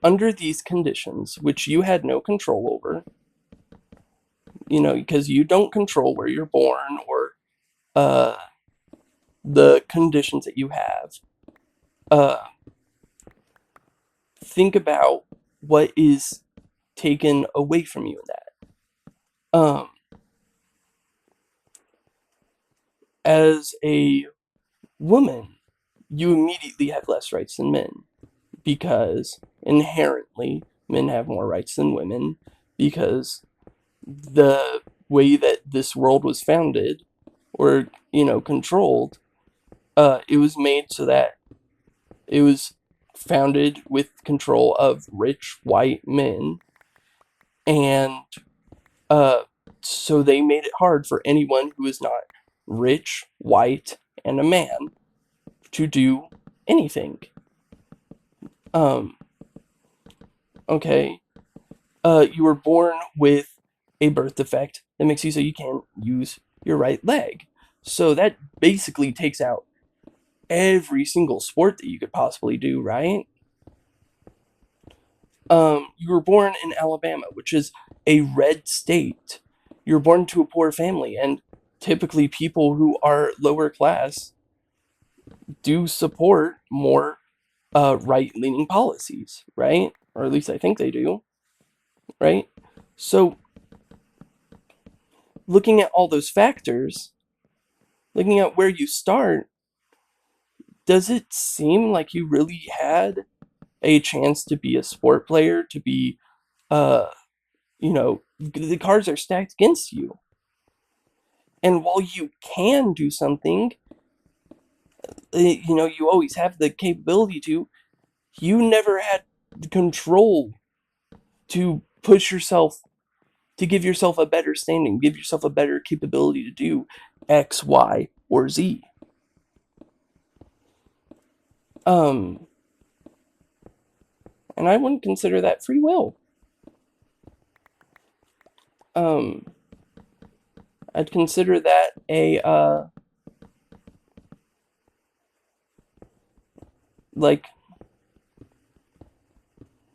under these conditions, which you had no control over, because you don't control where you're born or uh the conditions that you have, uh think about what is taken away from you in that. As a woman, you immediately have less rights than men because inherently men have more rights than women because the way that this world was founded or controlled, it was made so that it was founded with control of rich white men, and uh, so they made it hard for anyone who is not rich, white, and a man to do anything. Um, okay, you were born with a birth defect that makes you so you can't use your right leg. So that basically takes out every single sport that you could possibly do, right? You were born in Alabama, which is a red state. You were born to a poor family, and typically people who are lower class do support more right-leaning policies, right? Or at least I think they do, right? So, looking at all those factors, looking at where you start, does it seem like you really had a chance to be a sport player, to be, uh, the cards are stacked against you. And while you can do something, you always have the capability to, you never had the control to push yourself, to give yourself a better standing, give yourself a better capability to do X, Y, or Z. Um, and I wouldn't consider that free will. Um, I'd consider that like,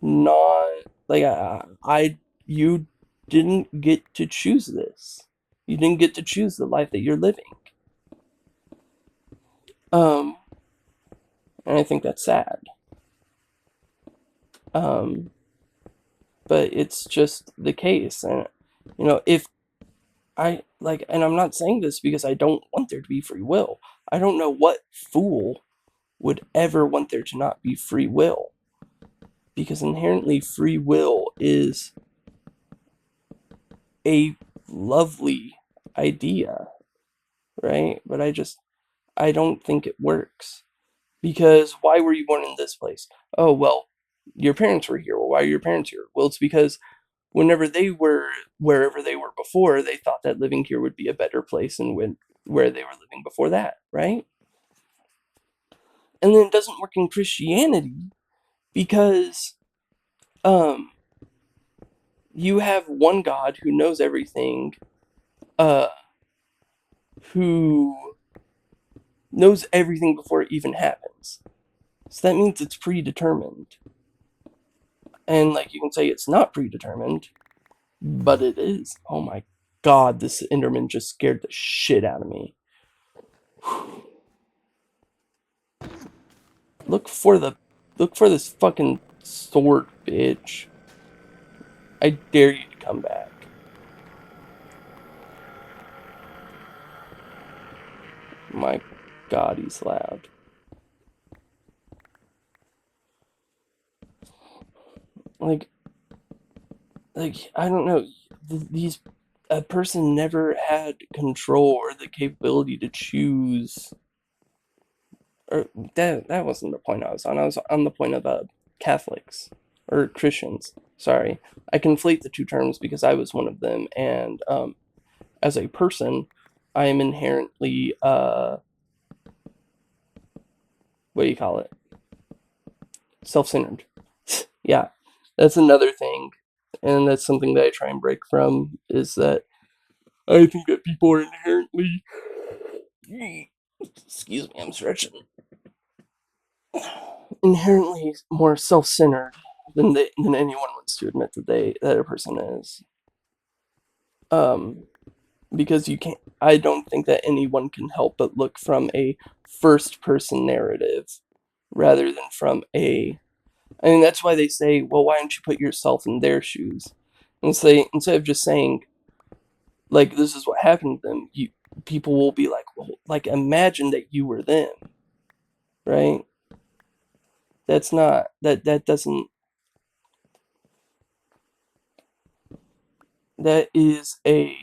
not, like, you didn't get to choose this. You didn't get to choose the life that you're living. Um, and I think that's sad. Um, but it's just the case. And, if and I'm not saying this because I don't want there to be free will. I don't know what fool would ever want there to not be free will. Because inherently, free will is a lovely idea, right? But I don't think it works. Because why were you born in this place? Oh, well, your parents were here. Well, why are your parents here? Well, it's because whenever they were wherever they were before, they thought that living here would be a better place than where they were living before that, right? And then it doesn't work in Christianity because um you have one God who knows everything, uh who knows everything before it even happens. So that means it's predetermined. And like you can say it's not predetermined, but it is. Oh my god, this Enderman just scared the shit out of me. Look for this fucking sword, bitch. I dare you to come back. My god, he's loud. Like, I don't know. These A person never had control or the capability to choose. Or that wasn't the point I was on. I was on the point of Catholics or Christians. Sorry, I conflate the two terms because I was one of them, and as a person, I am inherently what do you call it? Self-centered. Yeah, that's another thing, and that's something that I try and break from. Is that I think that people are inherently, excuse me, I'm stretching, inherently more self-centered than anyone wants to admit that a person is. Um, because you can't. I don't think that anyone can help but look from a first-person narrative rather than from a. I mean, that's why they say, well, why don't you put yourself in their shoes? And say, instead of just saying, like, this is what happened to them, people will be like, well, like, imagine that you were them, right? That's not, that doesn't, that is a,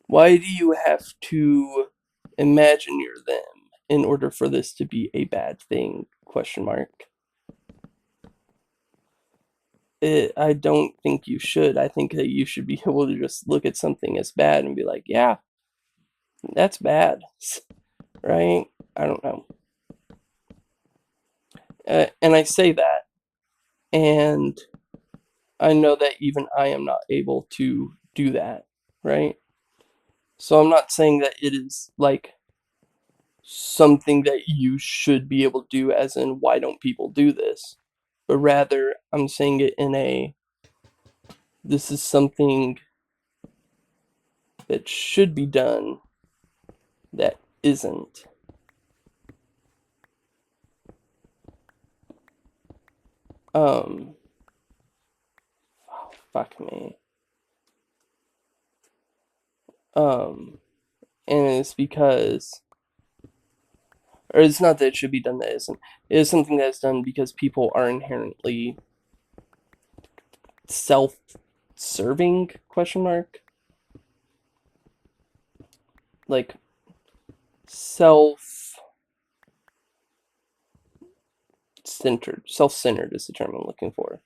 why do you have to imagine you're them? in order for this to be a bad thing, question mark. I don't think you should. I think that you should be able to just look at something as bad and be like, yeah, that's bad, right? I don't know. And I say that, and I know that even I am not able to do that, right? So I'm not saying that it is like something that you should be able to do, as in, why don't people do this? But rather, I'm saying it in a, this is something that should be done that isn't. Oh, fuck me. And it's because, or it's not that it should be done that isn't. It is something that is done because people are inherently self-serving, question mark, like self-centered is the term I'm looking for.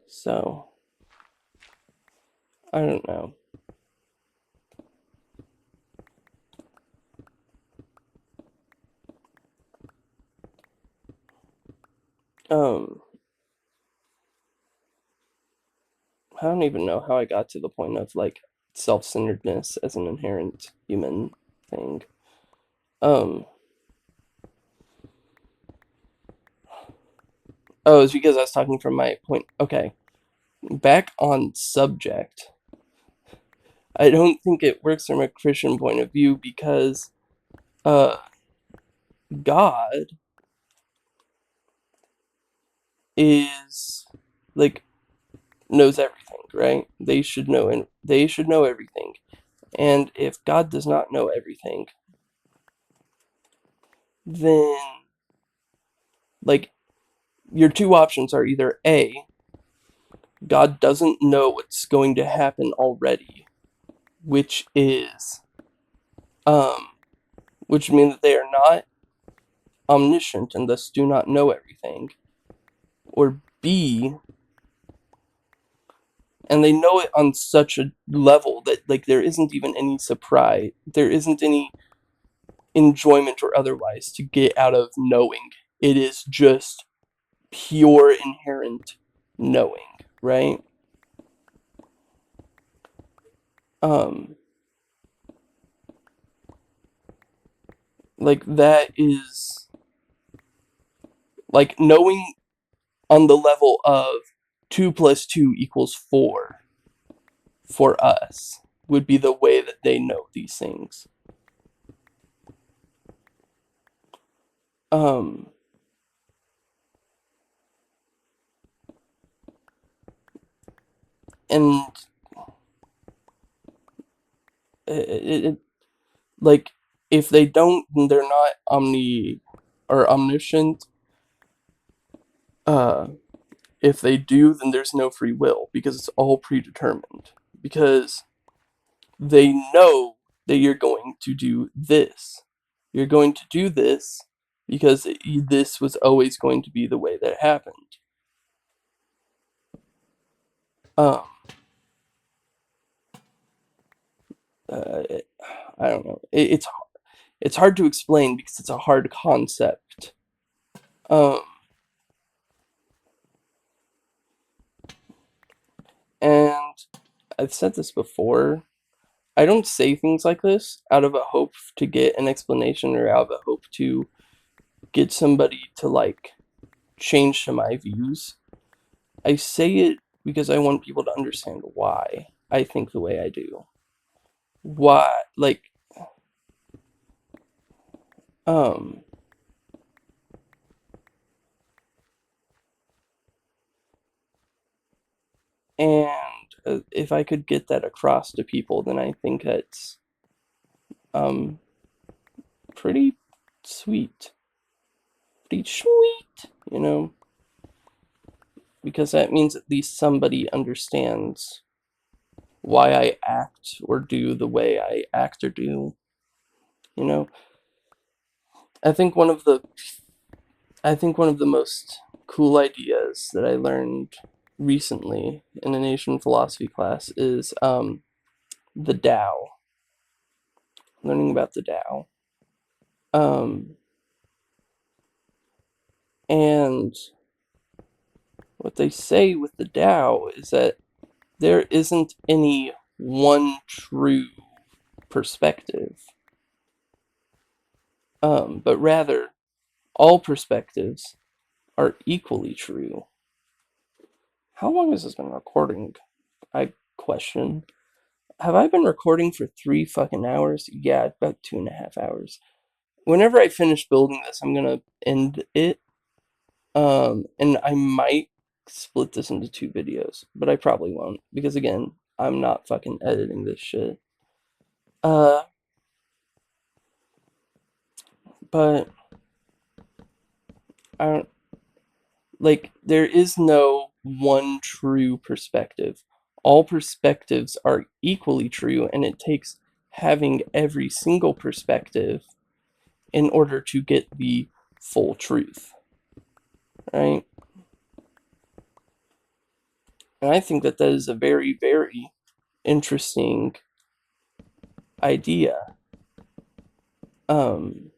So I don't know. I don't even know how I got to the point of like self-centeredness as an inherent human thing. Um, oh, it's because I was talking from my point. Okay, back on subject. I don't think it works from a Christian point of view because, uh, God is like knows everything, right? They should know everything. And if God does not know everything, then like your two options are either A, God doesn't know what's going to happen already, which is um which means that they are not omniscient and thus do not know everything. Or B, and they know it on such a level that like there isn't even any surprise, there isn't any enjoyment or otherwise to get out of knowing. It is just pure inherent knowing, right? Um like that is like knowing on the level of 2 plus 2 equals 4 for us would be the way that they know these things. Um and it like if they don't, then they're not omniscient. uh if they do, then there's no free will because it's all predetermined, because they know that you're going to do this, you're going to do this because this was always going to be the way that it happened. um uh, I don't know, it's hard to explain because it's a hard concept. um and I've said this before, I don't say things like this out of a hope to get an explanation or out of a hope to get somebody to like change to my views. I say it because I want people to understand why I think the way I do. Why, like, um, and if I could get that across to people, then I think that's um pretty sweet, pretty sweet, you know, because that means at least somebody understands why I act or do the way I act or do. You know, I think one of the I think one of the most cool ideas that I learned recently in an Asian philosophy class is the Tao. Learning about the Tao. Um, and what they say with the Tao is that there isn't any one true perspective, but rather all perspectives are equally true. How long has this been recording? I question. Have I been recording for 3 fucking hours? Yeah, about 2.5 hours. Whenever I finish building this, I'm gonna end it. And I might split this into 2 videos, but I probably won't because again, I'm not fucking editing this shit. Uh, but I don't like. There is no one true perspective. All perspectives are equally true, and it takes having every single perspective in order to get the full truth, right? And I think that that is a very, very interesting idea. Um,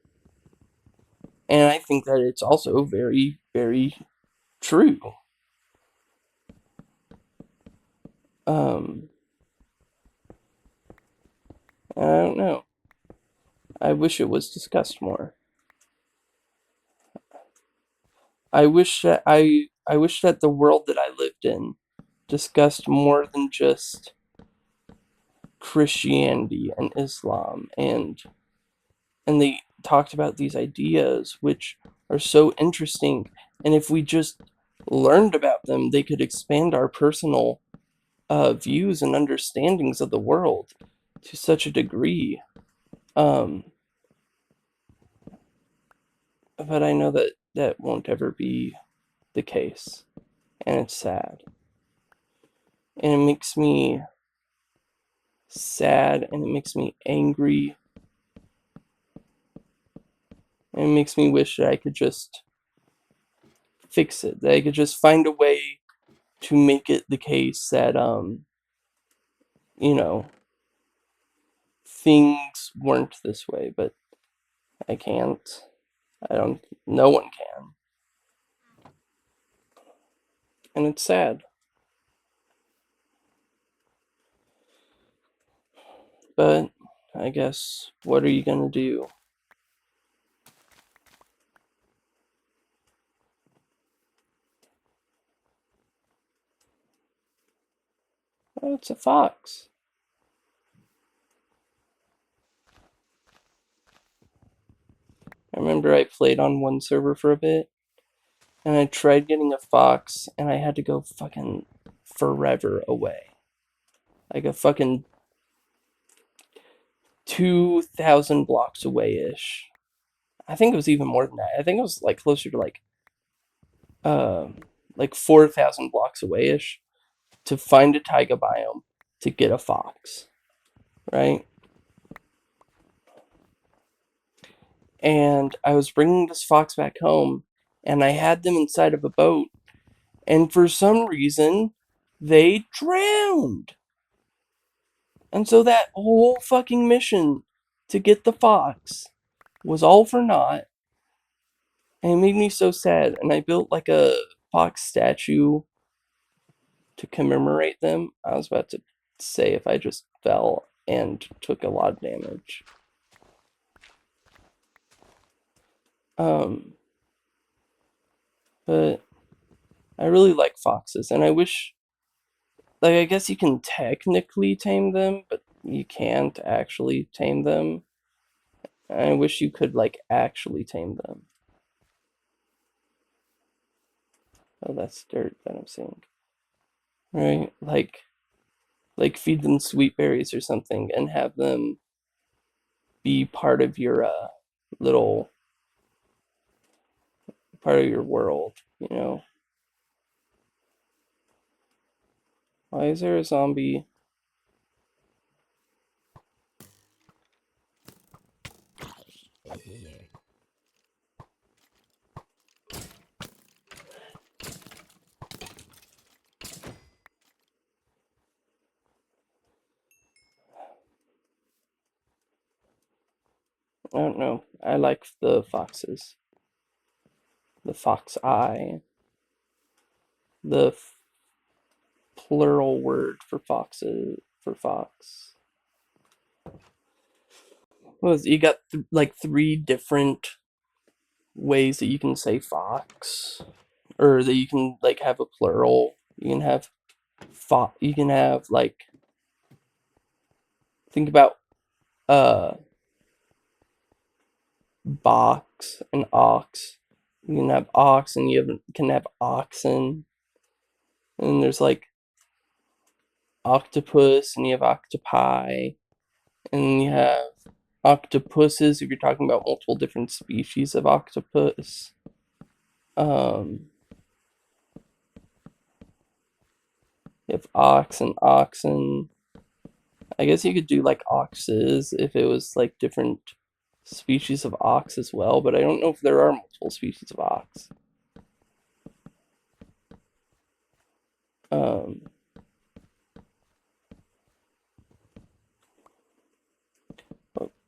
and I think that it's also very, very true. Um, I don't know. I wish it was discussed more. I wish that the world that I lived in discussed more than just Christianity and Islam and they talked about these ideas which are so interesting, and if we just learned about them they could expand our personal views and understandings of the world to such a degree. um, but I know that that won't ever be the case, and it's sad, and it makes me sad, and it makes me angry, and it makes me wish that I could just fix it, that I could just find a way to make it the case that you know, things weren't this way, but I can't. I don't. No one can, and it's sad. But I guess what are you gonna do? Oh, it's a fox. I remember I played on one server for a bit, and I tried getting a fox, and I had to go fucking forever away, like a fucking 2,000 blocks away ish. I think it was even more than that. I think it was like closer to um like 4,000 blocks away ish to find a taiga biome to get a fox, right? And I was bringing this fox back home, and I had them inside of a boat, and for some reason, they drowned. And so that whole fucking mission to get the fox was all for naught, and it made me so sad. And I built like a fox statue to commemorate them. I was about to say if I just fell and took a lot of damage. Um, but I really like foxes, and I wish, like, I guess you can technically tame them, but you can't actually tame them. I wish you could, like, actually tame them. Oh, that's dirt that I'm seeing. Right? Like feed them sweet berries or something and have them be part of your little part of your world, you know. Why is there a zombie? I don't know. I like the foxes. The fox eye. The plural word for foxes, for fox. Well, you got like 3 different ways that you can say fox, or that you can like have a plural. You can have You can have like, think about box and ox. You can have ox, and can have oxen, and there's like octopus, and you have octopi, and you have octopuses if you're talking about multiple different species of octopus. You have ox and oxen. I guess you could do like oxes if it was like different species of ox as well, but I don't know if there are multiple species of ox. Um,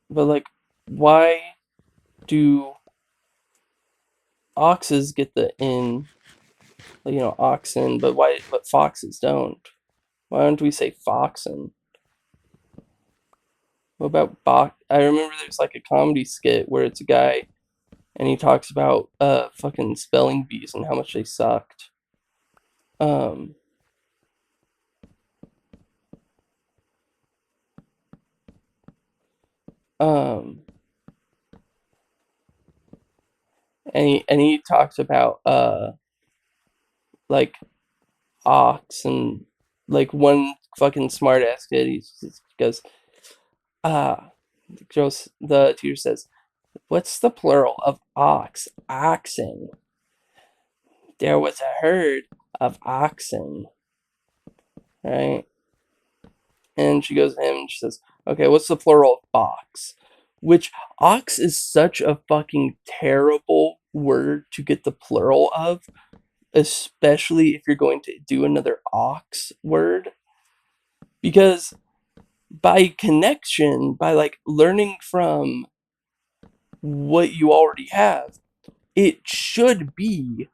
but like, why do oxes get the in, oxen, but foxes don't? Why don't we say foxen? What about Bach? I remember there's like a comedy skit where it's a guy and he talks about fucking spelling bees and how much they sucked. Um, um, and he talks about like ox, and like one fucking smart ass kid, he goes, ah, the teacher says, "What's the plural of ox?" Oxen. There was a herd of oxen, right? And she goes to him and she says, "Okay, what's the plural of box?" Which, ox is such a fucking terrible word to get the plural of, especially if you're going to do another ox word, because by connection, by like learning from what you already have, it should be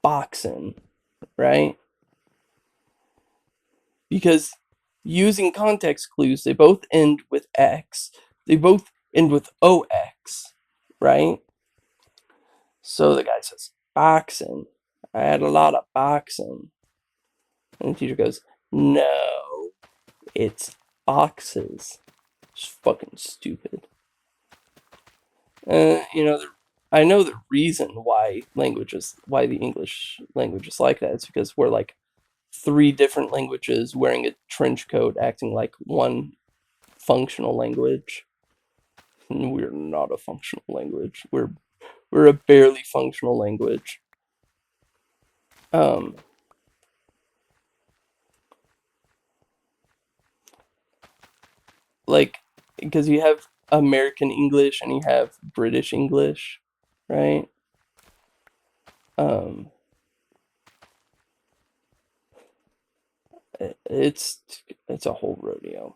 boxen, right? Because using context clues, they both end with X, they both end with OX, right? So the guy says, boxing. I had a lot of boxing. And the teacher goes, no, it's boxes. It's fucking stupid. I know the reason why the English language is like that. It's because we're like 3 different languages wearing a trench coat, acting like one functional language. We're not a functional language. We're a barely functional language. Um, like, because you have American English and you have British English, right? Um, it's a whole rodeo.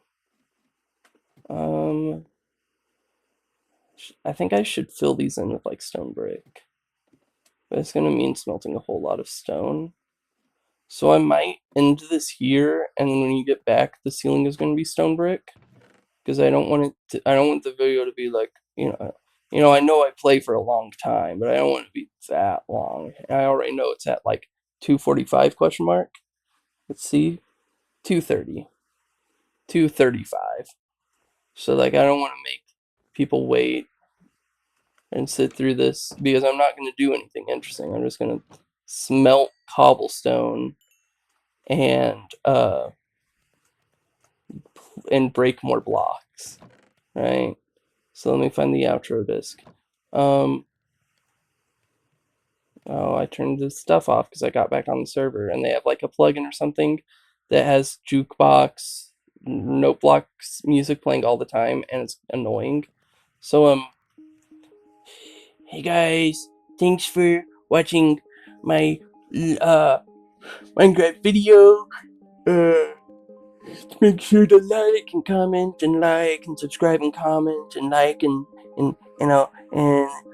Um, I think I should fill these in with like stone brick, but it's gonna mean smelting a whole lot of stone. So I might end this here, and then when you get back, the ceiling is gonna be stone brick, because I don't want I don't want the video to be like, I know I play for a long time, but I don't want it to be that long. I already know it's at like 2:45 question mark. Let's see, 2:30, 2:35. So like, I don't want to make people wait and sit through this, because I'm not going to do anything interesting. I'm just going to smelt cobblestone and break more blocks, right? So let me find the outro disc. Oh, I turned the stuff off because I got back on the server, and they have like a plugin or something that has jukebox, note blocks, music playing all the time, and it's annoying. So hey guys, thanks for watching my Minecraft video. Make sure to like and comment and subscribe and comment and like and and and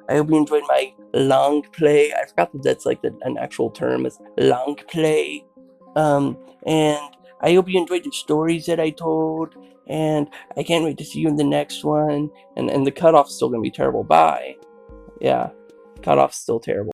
I hope you enjoyed my long play. I forgot that that's like an actual term. It's long play. And I hope you enjoyed the stories that I told. And I can't wait to see you in the next one. And the cutoff's still gonna be terrible. Bye. Yeah, cutoff's still terrible.